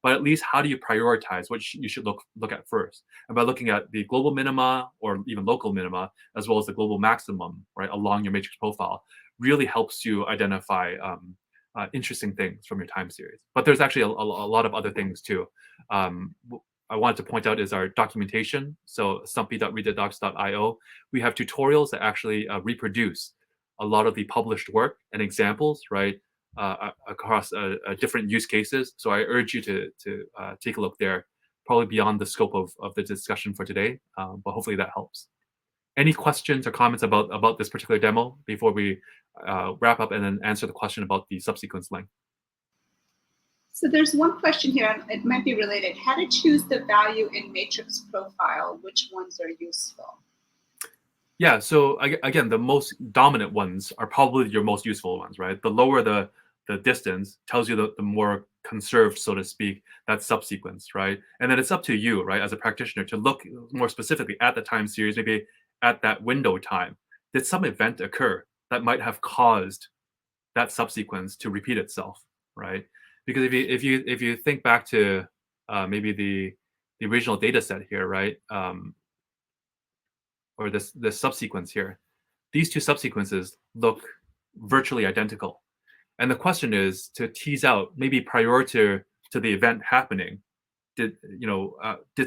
but at least how do you prioritize what you should look at first? And by looking at the global minima or even local minima, as well as the global maximum, right, along your matrix profile, really helps you identify interesting things from your time series. But there's actually a lot of other things too. I wanted to point out is our documentation. So stumpy.redditdocs.io, we have tutorials that actually reproduce a lot of the published work and examples, right, across different use cases. So I urge you to take a look there, probably beyond the scope of the discussion for today, but hopefully that helps. Any questions or comments about this particular demo before we wrap up and then answer the question about the subsequence length? So there's one question here, and it might be related. How to choose the value in matrix profile? Which ones are useful? Yeah, so again, the most dominant ones are probably your most useful ones, right? The lower the distance tells you the more conserved, so to speak, that subsequence, right? And then it's up to you, right, as a practitioner to look more specifically at the time series, maybe at that window time. Did some event occur that might have caused that subsequence to repeat itself, right? Because if you think back to maybe the original data set here, right, or this subsequence here, these two subsequences look virtually identical. And the question is to tease out, maybe prior to the event happening, did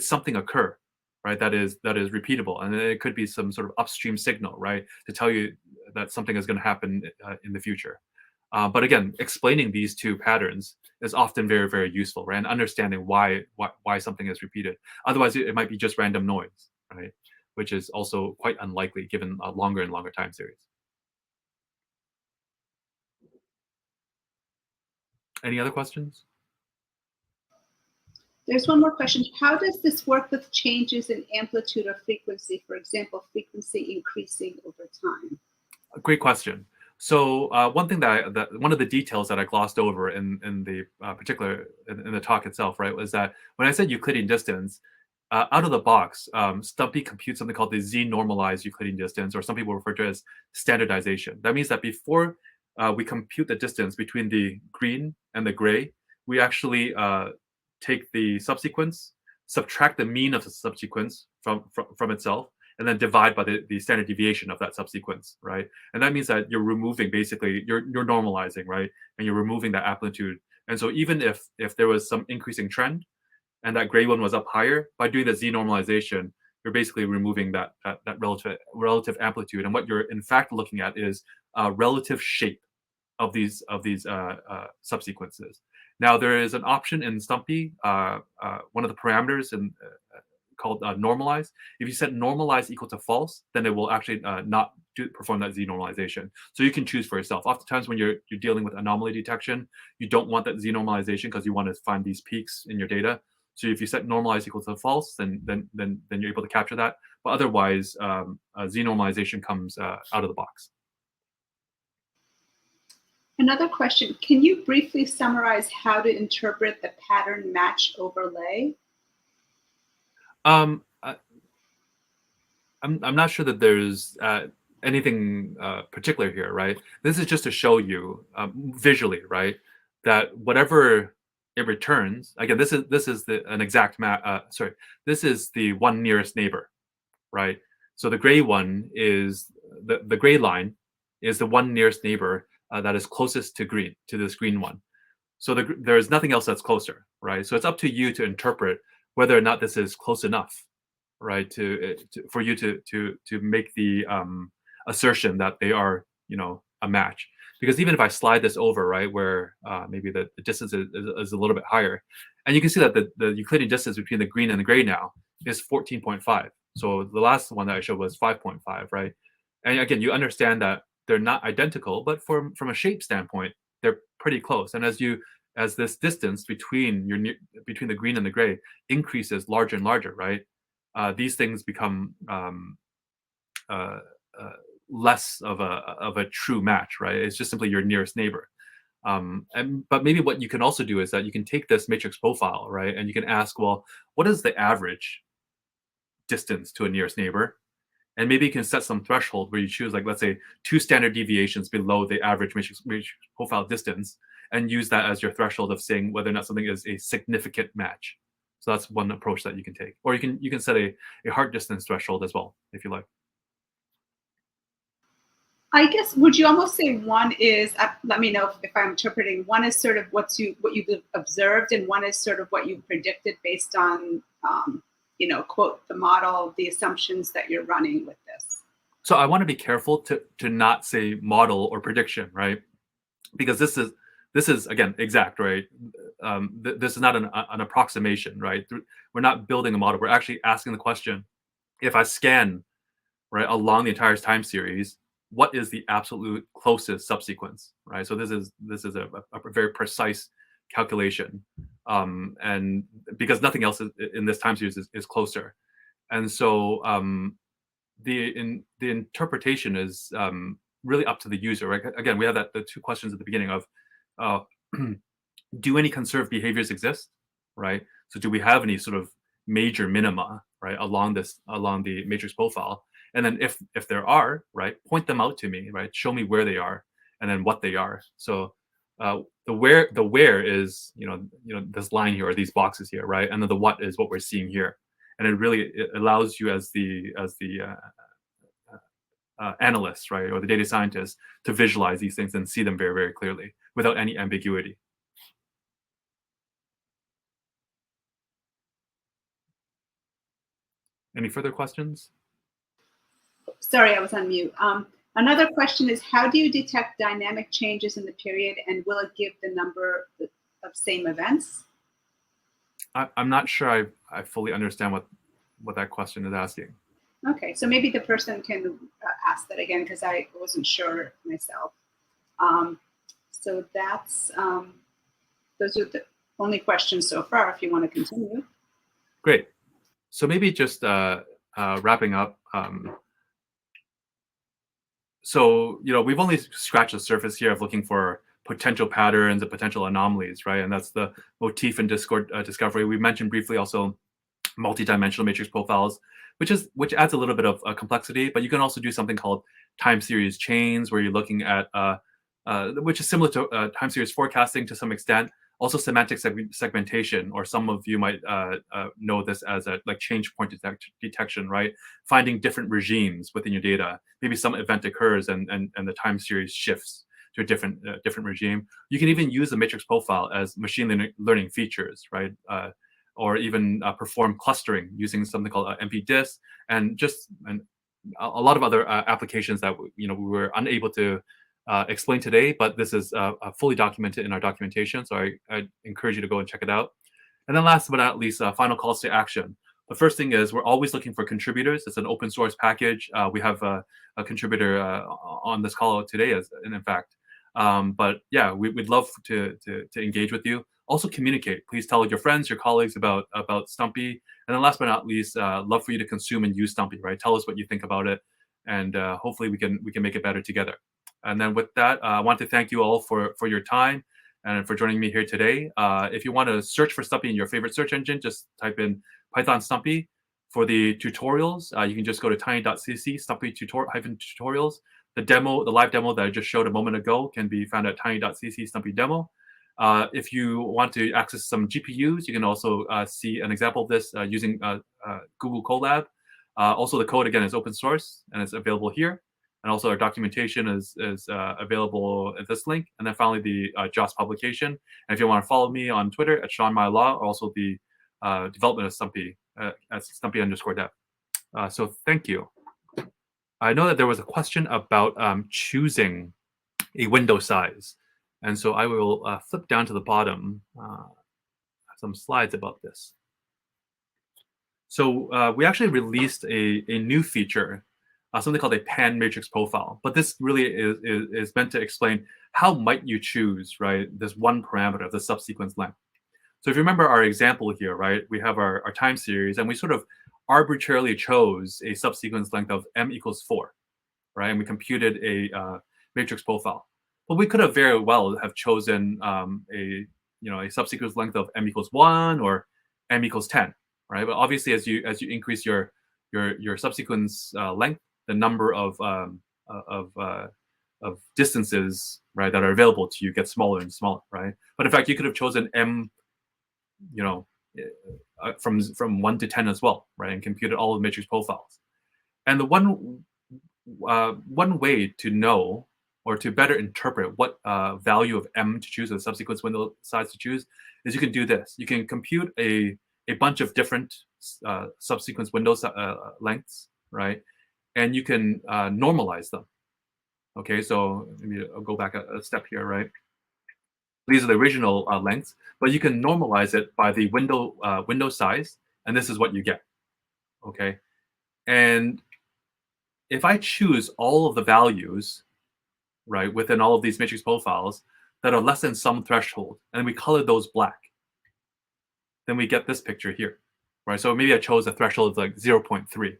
something occur, right? That is repeatable, and it could be some sort of upstream signal, right, to tell you that something is going to happen in the future. But again, explaining these two patterns is often very, very useful, right? And understanding why something is repeated. Otherwise, it might be just random noise, right? Which is also quite unlikely given a longer and longer time series. Any other questions? There's one more question. How does this work with changes in amplitude or frequency? For example, frequency increasing over time. A great question. So one thing one of the details that I glossed over in the particular in the talk itself, right, was that when I said Euclidean distance, out of the box, Stumpy computes something called the z-normalized Euclidean distance, or some people refer to it as standardization. That means that before we compute the distance between the green and the gray, we actually take the subsequence, subtract the mean of the subsequence from itself, and then divide by the standard deviation of that subsequence, right? And that means that you're removing, basically, you're normalizing, right? And you're removing that amplitude. And so even if there was some increasing trend and that gray one was up higher, by doing the z-normalization, you're basically removing that relative amplitude. And what you're in fact looking at is relative shape of these subsequences. Now there is an option in Stumpy, one of the parameters in called normalize. If you set normalize equal to false, then it will actually not perform that z-normalization. So you can choose for yourself. Oftentimes when you're dealing with anomaly detection, you don't want that z-normalization because you want to find these peaks in your data. So if you set normalize equal to false, then you're able to capture that. But otherwise, z-normalization comes out of the box. Another question, can you briefly summarize how to interpret the pattern match overlay? I'm not sure that there's anything particular here, right? This is just to show you visually, right, that whatever it returns, again, this is an exact sorry, this is the one nearest neighbor, right? So the gray one is the gray line is the one nearest neighbor that is closest to this green one. So there is nothing else that's closer, right? So it's up to you to interpret whether or not this is close enough, right, for you to make the assertion that they are, a match. Because even if I slide this over, right, where maybe the distance is a little bit higher, and you can see that the Euclidean distance between the green and the gray now is 14.5. So the last one that I showed was 5.5, right? And again, you understand that they're not identical, but from a shape standpoint, they're pretty close. And as this distance between the green and the gray increases larger and larger, right? These things become less of a true match, right? It's just simply your nearest neighbor. But maybe what you can also do is that you can take this matrix profile, right, and you can ask, well, what is the average distance to a nearest neighbor? And maybe you can set some threshold where you choose, like, let's say 2 standard deviations below the average matrix profile distance, and use that as your threshold of saying whether or not something is a significant match. So that's one approach that you can take. Or you can set a hard distance threshold as well, if you like. I guess, would you almost say one is, let me know if I'm interpreting, one is sort of what you've observed, and one is sort of what you predicted based on, quote, the model, the assumptions that you're running with this? So I want to be careful to not say model or prediction, right? Because this is again exact, right? This is not an approximation, right? We're not building a model. We're actually asking the question: if I scan right along the entire time series, what is the absolute closest subsequence, right? So this is a very precise calculation, and because nothing else in this time series is closer, and so the interpretation is really up to the user, right? Again, we have the two questions at the beginning of uh, do any conserved behaviors exist, right? So do we have any sort of major minima, right, along the matrix profile? And then if there are, right, point them out to me, right? Show me where they are and then what they are. So the where is this line here or these boxes here, right? And then the what is what we're seeing here, and it allows you as the analyst, right, or the data scientist to visualize these things and see them very, very clearly without any ambiguity. Any further questions? Sorry, I was on mute. Another question is, how do you detect dynamic changes in the period, and will it give the number of same events? I'm not sure I fully understand what that question is asking. Okay, so maybe the person can ask that again, because I wasn't sure myself. So that's those are the only questions so far. If you want to continue. Great. So maybe just wrapping up. So we've only scratched the surface here of looking for potential patterns and potential anomalies, right? And that's the motif and discovery. We mentioned briefly also multi-dimensional matrix profiles, which adds a little bit of complexity. But you can also do something called time series chains, where you're looking at which is similar to time series forecasting to some extent. Also semantic segmentation, or some of you might know this as like change point detection, right? Finding different regimes within your data. Maybe some event occurs and the time series shifts to a different regime. You can even use the matrix profile as machine learning features, right? Or even perform clustering using something called NP-DIS, and a lot of other applications that we were unable to explain today, but this is fully documented in our documentation, so I encourage you to go and check it out. And then last but not least, final calls to action. The first thing is we're always looking for contributors. It's an open source package. We have a contributor on this call today, in fact. But yeah, we'd love to engage with you. Also communicate. Please tell your friends, your colleagues about STUMPY. And then last but not least, love for you to consume and use STUMPY, right? Tell us what you think about it, and hopefully we can make it better together. And then with that, I want to thank you all for your time and for joining me here today. If you want to search for STUMPY in your favorite search engine, just type in Python STUMPY. For the tutorials, you can just go to tiny.cc STUMPY-tutorials. The live demo that I just showed a moment ago can be found at tiny.cc STUMPY demo. If you want to access some GPUs, you can also see an example of this using Google Colab. Also, the code again is open source and it's available here. And also our documentation is available at this link. And then finally, the JOS publication. And if you want to follow me on Twitter at SeanMyLaw, or also the development of STUMPY at Stumpy_dev. So thank you. I know that there was a question about choosing a window size. And so I will flip down to the bottom, some slides about this. So we actually released a new feature, something called a pan matrix profile. But this really is meant to explain how might you choose, right, this one parameter of the subsequence length. So if you remember our example here, right, we have our time series, and we sort of arbitrarily chose a subsequence length of m equals 4, right? And we computed a matrix profile. But we could have very well have chosen a subsequence length of m equals 1 or m equals 10, right? But obviously, as you increase your your subsequence length, the number of distances, right, that are available to you gets smaller and smaller, right? But in fact, you could have chosen m, you know, from 1 to 10 as well, right, and computed all of the matrix profiles. And the one way to know or to better interpret what value of m to choose, or the subsequence window size to choose, is you can do this. You can compute a bunch of different subsequence windows lengths, right? And you can normalize them. Okay, so maybe I'll go back a step here, right? These are the original lengths, but you can normalize it by the window size, and this is what you get. Okay, and if I choose all of the values, right, within all of these matrix profiles that are less than some threshold, and we color those black, then we get this picture here, right? So maybe I chose a threshold of like 0.3,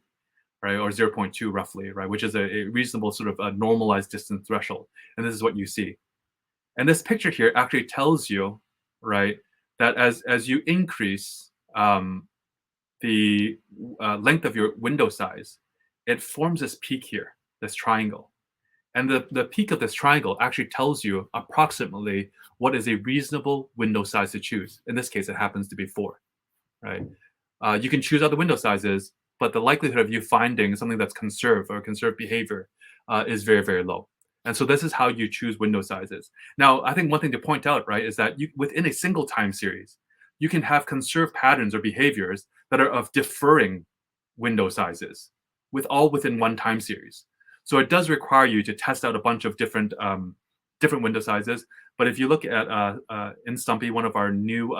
right, or 0.2 roughly, right, which is a reasonable sort of a normalized distance threshold, and this is what you see. And this picture here actually tells you, right, that as you increase the length of your window size, it forms this peak here, this triangle. And the peak of this triangle actually tells you approximately what is a reasonable window size to choose. In this case, it happens to be 4, right? You can choose other window sizes, but the likelihood of you finding something that's conserved or conserved behavior is very, very low. And so this is how you choose window sizes. Now, I think one thing to point out, right, is that within a single time series, you can have conserved patterns or behaviors that are of differing window sizes, within one time series. So it does require you to test out a bunch of different window sizes. But if you look at in STUMPY, one of our new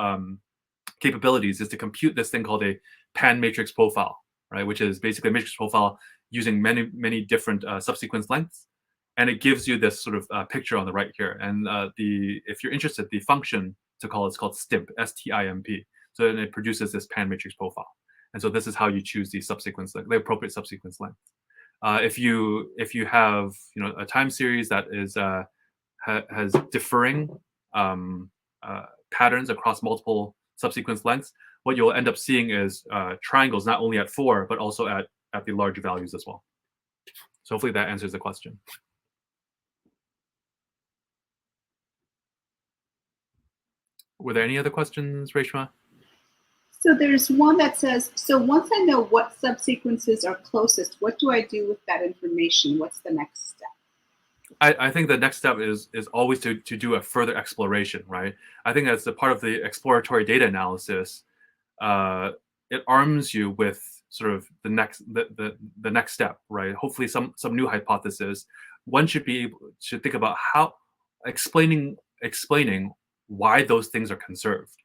capabilities is to compute this thing called a pan matrix profile, right? Which is basically a matrix profile using many different subsequence lengths, and it gives you this sort of picture on the right here. And if you're interested, the function to call it's called STIMP, S-T-I-M-P. So then it produces this pan matrix profile. And so this is how you choose the subsequence, the appropriate subsequence length. If you have a time series that is has differing patterns across multiple subsequence lengths, what you'll end up seeing is triangles not only at 4 but also at the larger values as well. So hopefully that answers the question. Were there any other questions, Reshama? So there's one that says, so once I know what subsequences are closest, what do I do with that information? What's the next step? I think the next step is always to do a further exploration, right? I think as a part of the exploratory data analysis, it arms you with sort of the next step, right? Hopefully some new hypothesis. One should think about how explaining why those things are conserved,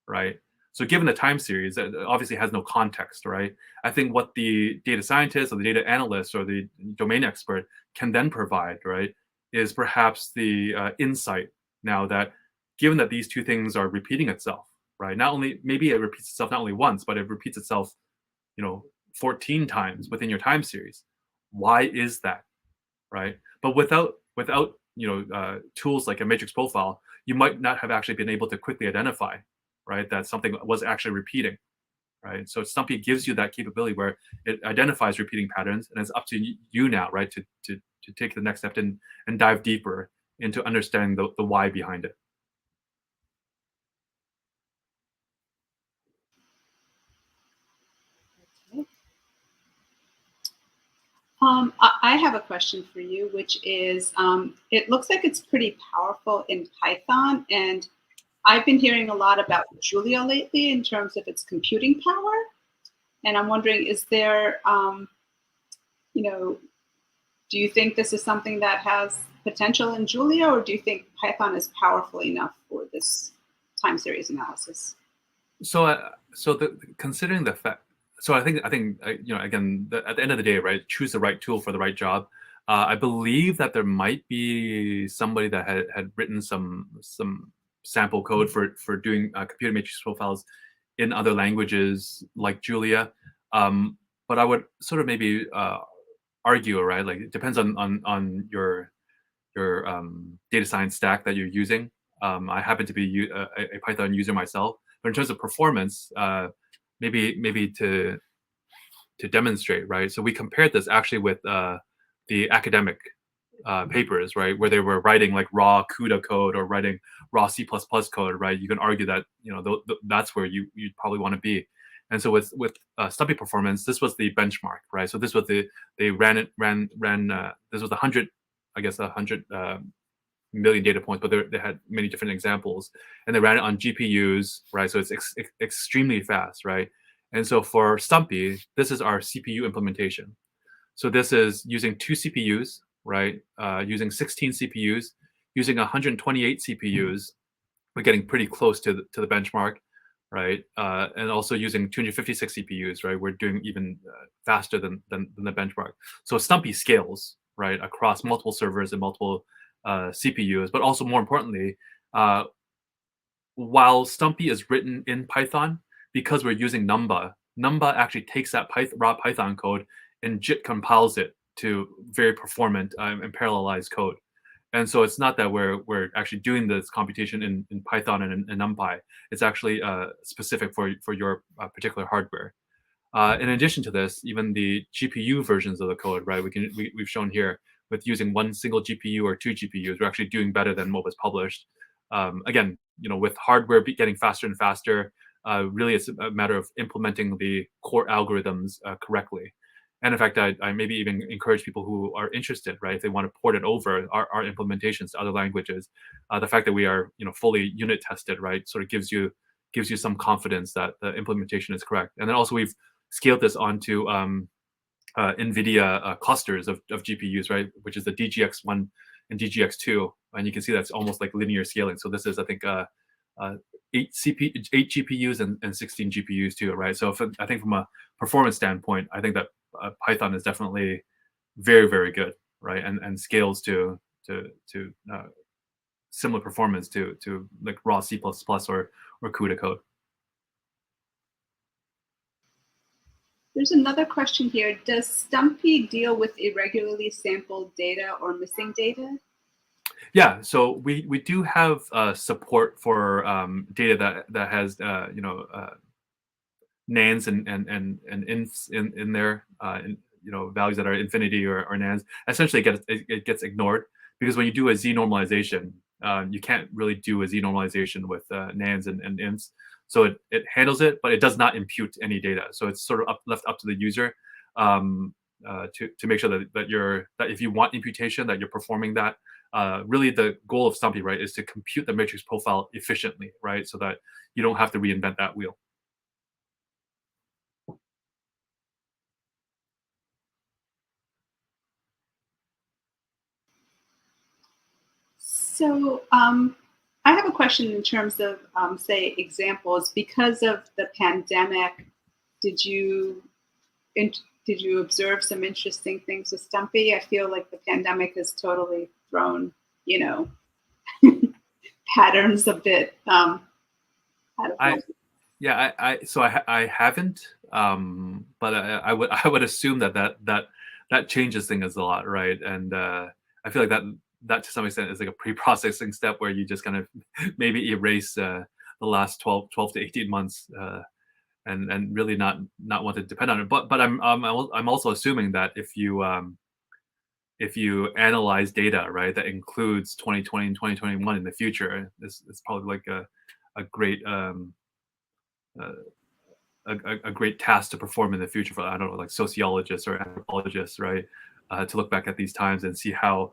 right? So given the time series, that obviously has no context, right? I think what the data scientist or the data analyst or the domain expert can then provide, right, is perhaps the insight now that given that these two things are repeating itself, right? Not only, maybe it repeats itself not only once, but it repeats itself, 14 times within your time series. Why is that, right? But without tools like a matrix profile, you might not have actually been able to quickly identify, right, that something was actually repeating, right? So STUMPY gives you that capability where it identifies repeating patterns, and it's up to you now, right, to take the next step and dive deeper into understanding the why behind it. Okay. I have a question for you, which is, it looks like it's pretty powerful in Python, and I've been hearing a lot about Julia lately in terms of its computing power. And I'm wondering, is there, do you think this is something that has potential in Julia, or do you think Python is powerful enough for this time series analysis? So, considering the fact, so I think again, at the end of the day, right, choose the right tool for the right job. I believe that there might be somebody that had written some sample code for doing computer matrix profiles in other languages like Julia. But I would sort of maybe argue, right? Like it depends on your data science stack that you're using. I happen to be a Python user myself, but in terms of performance, maybe to demonstrate, right? So we compared this actually with the academic papers, right, where they were writing like raw CUDA code or writing raw C++ code, right? You can argue that that's where you'd probably want to be. And so with STUMPY performance, this was the benchmark, right? So this was they ran this was 100, I guess 100 million data points, but they had many different examples, and they ran it on GPUs, right? So it's extremely fast, right? And so for STUMPY, this is our CPU implementation. So this is using 2 CPUs, right? Using 16 CPUs, using 128 CPUs. We're getting pretty close to the benchmark, right? And also using 256 CPUs, right? We're doing even faster than the benchmark. So STUMPY scales, right, across multiple servers and multiple CPUs, but also more importantly, while STUMPY is written in Python, because we're using Numba, Numba actually takes that raw Python code and JIT compiles it to very performant and parallelized code. And so it's not that we're actually doing this computation in Python and in NumPy. It's actually specific for your particular hardware. In addition to this, even the GPU versions of the code, right? We've shown here with using one single GPU or 2 GPUs, we're actually doing better than what was published. Again, with hardware getting faster and faster, really it's a matter of implementing the core algorithms correctly. And in fact, I maybe even encourage people who are interested, right, if they want to port it over our implementations to other languages, the fact that we are fully unit tested, right, sort of gives you some confidence that the implementation is correct. And then also we've scaled this onto NVIDIA clusters of GPUs, right, which is the DGX1 and DGX2, and you can see that's almost like linear scaling. So this is, I think, 8 GPUs and 16 GPUs too, right? So I think from a performance standpoint, I think that Python is definitely very, very good, right, and scales to similar performance to like raw C++ or CUDA code. There's another question here. Does STUMPY deal with irregularly sampled data or missing data? Yeah, so we do have support for data that has nans and ints in there, values that are infinity or nans. Essentially, it gets ignored because when you do a z normalization, you can't really do a z normalization with nans and ints. So it handles it, but it does not impute any data. So it's sort of left up to the user to make sure that if you want imputation, that you're performing that. Really, the goal of STUMPY, right, is to compute the matrix profile efficiently, right, so that you don't have to reinvent that wheel. So I have a question in terms of, say, examples. Because of the pandemic, did you observe some interesting things with STUMPY? I feel like the pandemic has totally thrown, patterns a bit out of I haven't, but I would assume that changes things a lot, right? And I feel like that to some extent is like a pre-processing step where you just kind of maybe erase the last 12 to 18 months and really not want to depend on it. But I'm also assuming that if you analyze data, right, that includes 2020 and 2021 in the future, it's probably like a great a great task to perform in the future for, I don't know, like sociologists or anthropologists, right, to look back at these times and see how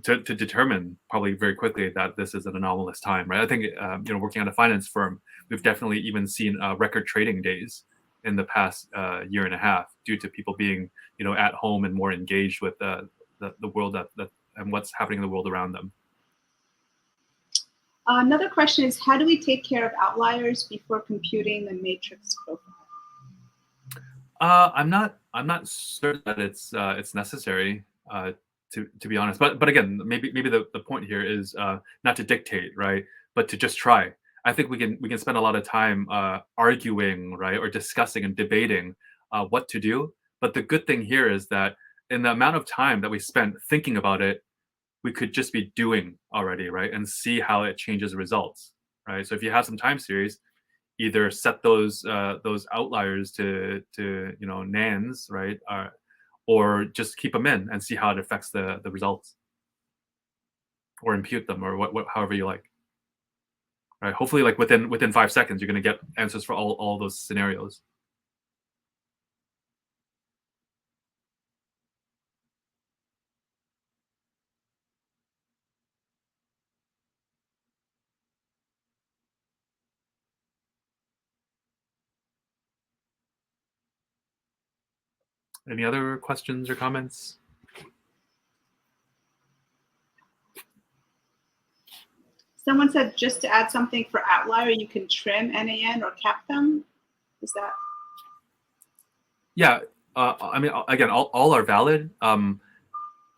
to determine probably very quickly that this is an anomalous time, right? I think working at a finance firm, we've definitely even seen record trading days in the past year and a half due to people being at home and more engaged with the world and what's happening in the world around them. Another question is, how do we take care of outliers before computing the matrix profile? I'm not certain that it's necessary, to be honest. But again, maybe the point here is not to dictate, right, but to just try. I think we can spend a lot of time arguing, right, or discussing and debating what to do. But the good thing here is that in the amount of time that we spent thinking about it, we could just be doing already, right, and see how it changes results, right? So if you have some time series, either set those outliers to nans, right, or just keep them in and see how it affects the results, or impute them, or however you like. Right. Hopefully, like within 5 seconds, you're going to get answers for all those scenarios. Any other questions or comments? Someone said just to add something for outlier, you can trim NAN or cap them. Is that? Yeah. I mean, again, all are valid. A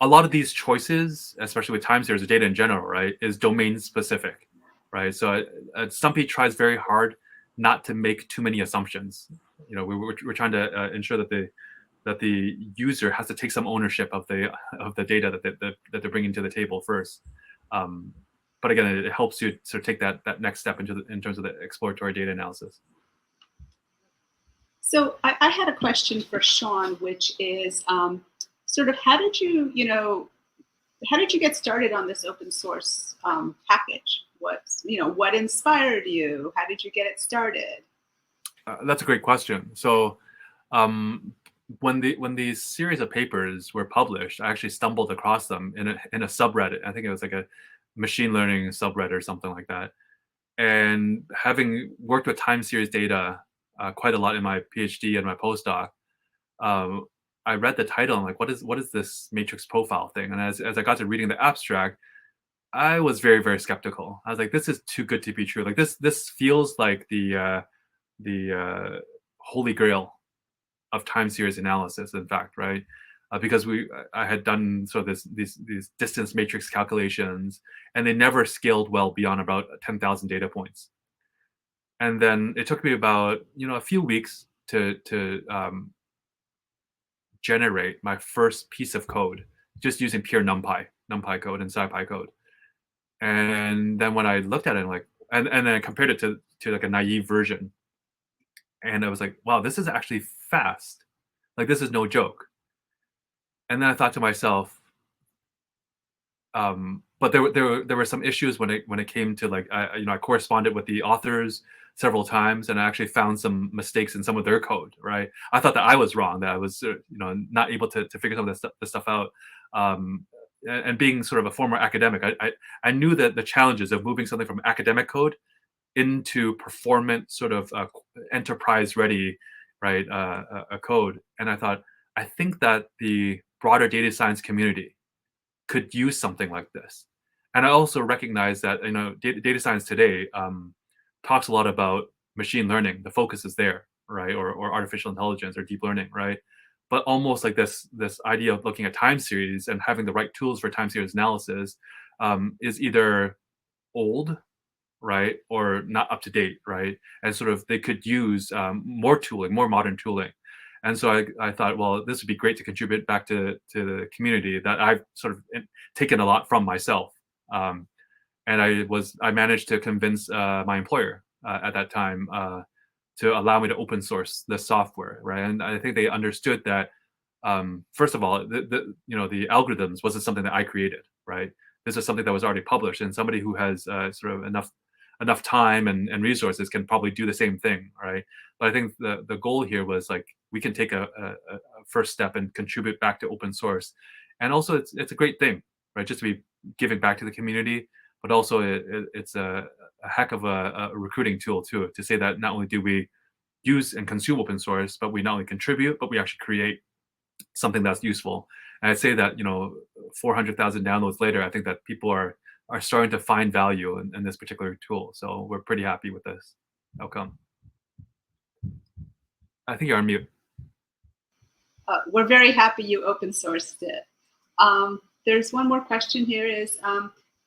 lot of these choices, especially with time series or data in general, right, is domain specific, right? So Stumpy tries very hard not to make too many assumptions. You know, we're trying to ensure that the user has to take some ownership of the data that they're bringing to the table first. But again, it helps you sort of take that next step in terms of the exploratory data analysis. So I had a question for Sean, which is sort of how did you get started on this open source package? What inspired you? How did you get it started? That's a great question. So when these series of papers were published, I actually stumbled across them in a subreddit. I think it was like a machine learning subreddit or something like that. And having worked with time series data quite a lot in my PhD and my postdoc, I read the title and like, what is this matrix profile thing? And as I got to reading the abstract, I was very, very skeptical. I was like, this is too good to be true. Like this feels like the holy grail of time series analysis, in fact, right? Because I had done sort of these distance matrix calculations, and they never scaled well beyond about 10,000 data points. And then it took me about a few weeks to generate my first piece of code just using pure NumPy code and SciPy code. And then when I looked at it, and then I compared it to like a naive version, and I was like, wow, this is actually fast. Like this is no joke. And then I thought to myself, but there were some issues when it came to like I corresponded with the authors several times, and I actually found some mistakes in some of their code. Right, I thought that I was wrong, that I was not able to figure some of this stuff out. And being sort of a former academic, I knew that the challenges of moving something from academic code into performant sort of enterprise ready, right, a code. And I thought, I think that the broader data science community could use something like this. And I also recognize that data science today talks a lot about machine learning. The focus is there, right, or artificial intelligence or deep learning, right? But almost like this idea of looking at time series and having the right tools for time series analysis is either old, right, or not up to date, right? And sort of they could use more tooling, more modern tooling. And so I thought, well, this would be great to contribute back to the community that I've sort of taken a lot from myself. And I managed to convince my employer at that time to allow me to open source the software, right? And I think they understood that first of all, the algorithms wasn't something that I created, right? This is something that was already published, and somebody who has sort of enough time and resources can probably do the same thing, right? But I think the goal here was like we can take a first step and contribute back to open source, and also it's a great thing, right? Just to be giving back to the community, but also it's a heck of a recruiting tool too, to say that not only do we use and consume open source, but we not only contribute, but we actually create something that's useful. And I'd say that 400,000 downloads later, I think that people are starting to find value in this particular tool. So we're pretty happy with this outcome. I think you're on mute. We're very happy you open sourced it. There's one more question here is,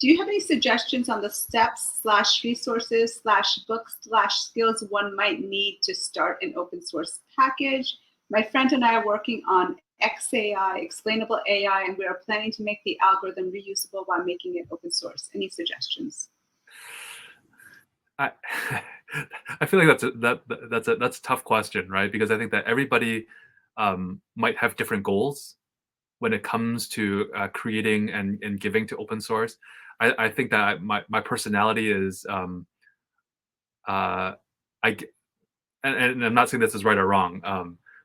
do you have any suggestions on the steps/resources/books/skills one might need to start an open source package? My friend and I are working on XAI, explainable AI, and we are planning to make the algorithm reusable while making it open source. Any suggestions? I I feel like that's a tough question, right? Because I think that everybody might have different goals when it comes to creating and giving to open source. I think that my personality is uh, I g- and I'm not saying this is right or wrong.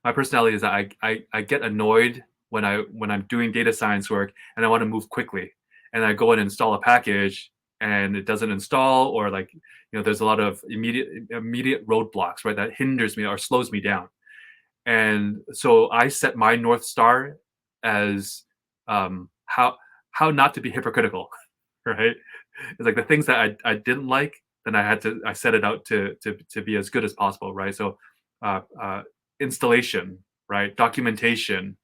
My personality is that I get annoyed when I'm doing data science work and I want to move quickly, and I go and install a package and it doesn't install, or like there's a lot of immediate roadblocks, right, that hinders me or slows me down. And so I set my north star as how not to be hypocritical, right? It's like the things that I didn't like, then I set it out to be as good as possible, right? So uh, uh, installation, right? Documentation,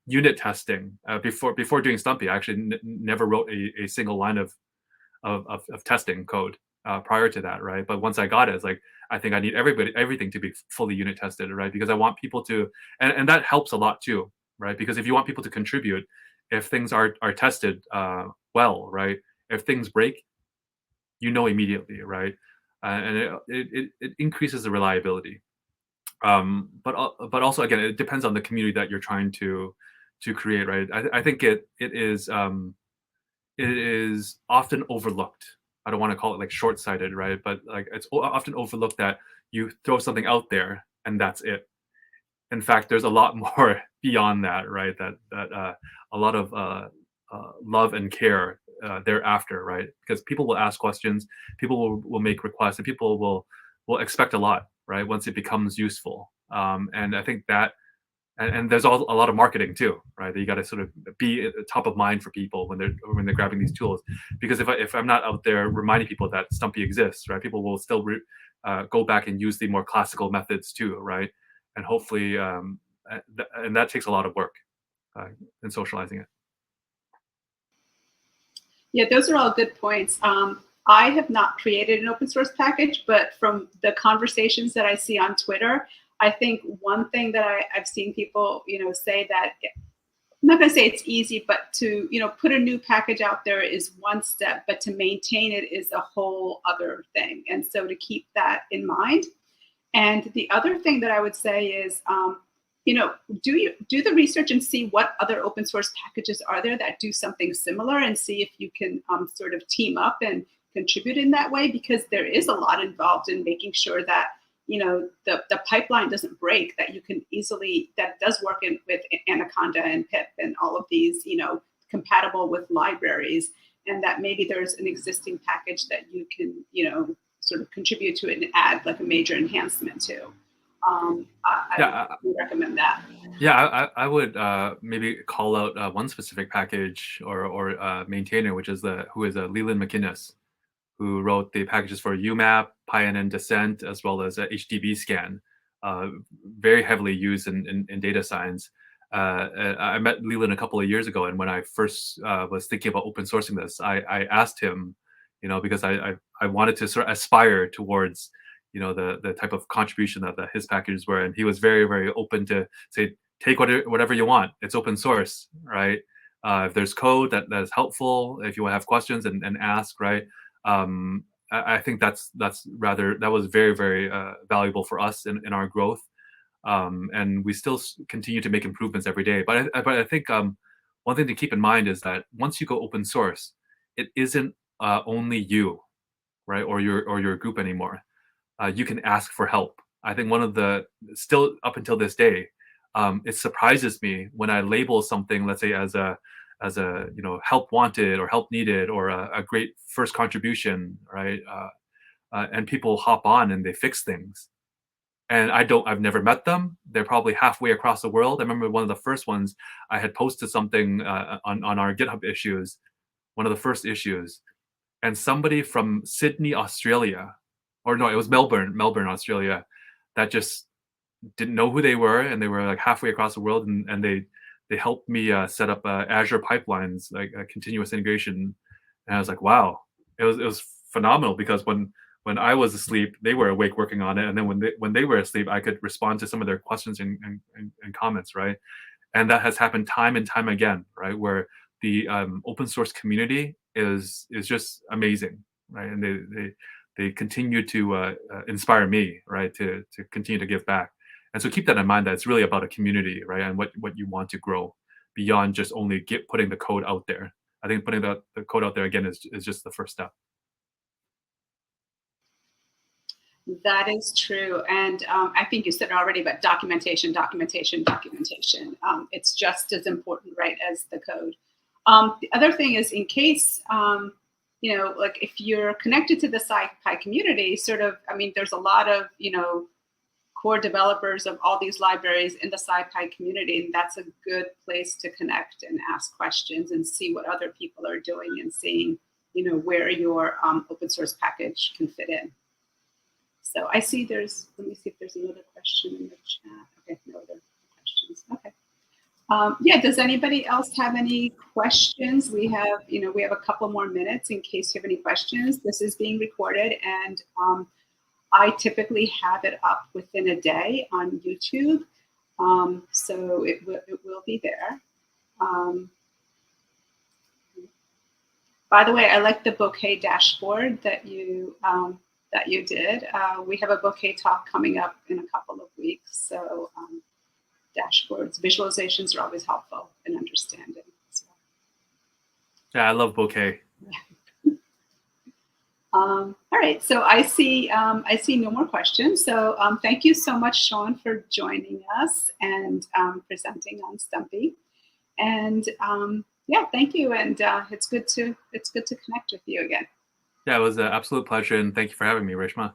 unit testing. Before doing Stumpy, I actually never wrote a single line of testing code prior to that, right? But once I got it, it's like I think I need everything to be fully unit tested, right? Because I want people to, and that helps a lot too, right? Because if you want people to contribute, if things are tested well, right? If things break, immediately, right? And it increases the reliability. But also again, it depends on the community that you're trying to create, right? I think it is often overlooked. I don't want to call it like short-sighted, right? But like it's often overlooked that you throw something out there and that's it. In fact, there's a lot more beyond that, right? That a lot of love and care thereafter, right? Because people will ask questions, people will make requests, and people will expect a lot, right? Once it becomes useful, and I think that and there's a lot of marketing too, right? That you got to sort of be top of mind for people when they're grabbing these tools, because if I'm not out there reminding people that Stumpy exists, right? People will still go back and use the more classical methods too, right? And hopefully, and that takes a lot of work in socializing it. Yeah, those are all good points. I have not created an open source package, but from the conversations that I see on Twitter, I think one thing that I've seen people, say that I'm not going to say it's easy, but to put a new package out there is one step, but to maintain it is a whole other thing. And so to keep that in mind. And the other thing that I would say is, do the research and see what other open source packages are there that do something similar, and see if you can sort of team up and contribute in that way, because there is a lot involved in making sure that the pipeline doesn't break, that you can easily, that does work with Anaconda and Pip and all of these, compatible with libraries, and that maybe there's an existing package that you can, sort of contribute to it and add like a major enhancement to. I would recommend that. Yeah, I would maybe call out one specific package or maintainer, which is who is Leland McInnes, who wrote the packages for UMAP, PyNN Descent, as well as HDB scan, very heavily used in data science. I met Leland a couple of years ago, and when I first was thinking about open sourcing this, I asked him, because I wanted to sort of aspire towards, the type of contribution that his packages were, and he was very, very open to say, take whatever you want. It's open source, right? If there's code that is helpful, if you have questions and ask, right? I think that was very, very valuable for us in our growth, and we still continue to make improvements every day. But I think one thing to keep in mind is that once you go open source, it isn't only you, right, or your group anymore. You can ask for help. I think one of the still up until this day, it surprises me when I label something, let's say as a help wanted or help needed or a great first contribution, right? And people hop on and they fix things. And I've never met them. They're probably halfway across the world. I remember one of the first ones, I had posted something on our GitHub issues, one of the first issues, and somebody from Sydney, Australia, or no, it was Melbourne, Australia, that just didn't know who they were, and they were like halfway across the world, and they helped me set up Azure pipelines, like a continuous integration, and I was like, wow, it was phenomenal, because when I was asleep, they were awake working on it, and then when they were asleep, I could respond to some of their questions and comments, right? And that has happened time and time again, right? Where the open source community is just amazing, right? And they continue to inspire me, right, to continue to give back. And so keep that in mind, that it's really about a community, right, and what you want to grow beyond just only putting the code out there. I think putting the code out there again is just the first step. That is true. And I think you said it already, but documentation. It's just as important, right, as the code. The other thing is, in case, like if you're connected to the SciPy community, there's a lot of, core developers of all these libraries in the SciPy community, and that's a good place to connect and ask questions and see what other people are doing and seeing, where your open source package can fit in. So I see let me see if there's another question in the chat. Okay, no other questions. Okay. Yeah, does anybody else have any questions? We have a couple more minutes in case you have any questions. This is being recorded, and I typically have it up within a day on YouTube. So it will be there. By the way, I like the bouquet dashboard that you did. We have a bouquet talk coming up in a couple of weeks. So dashboards, visualizations are always helpful in understanding. So. Yeah, I love bouquet. All right, so I see no more questions. So thank you so much, Sean, for joining us and presenting on STUMPY. And yeah, thank you. And it's good to connect with you again. Yeah, it was an absolute pleasure, and thank you for having me, Reshama.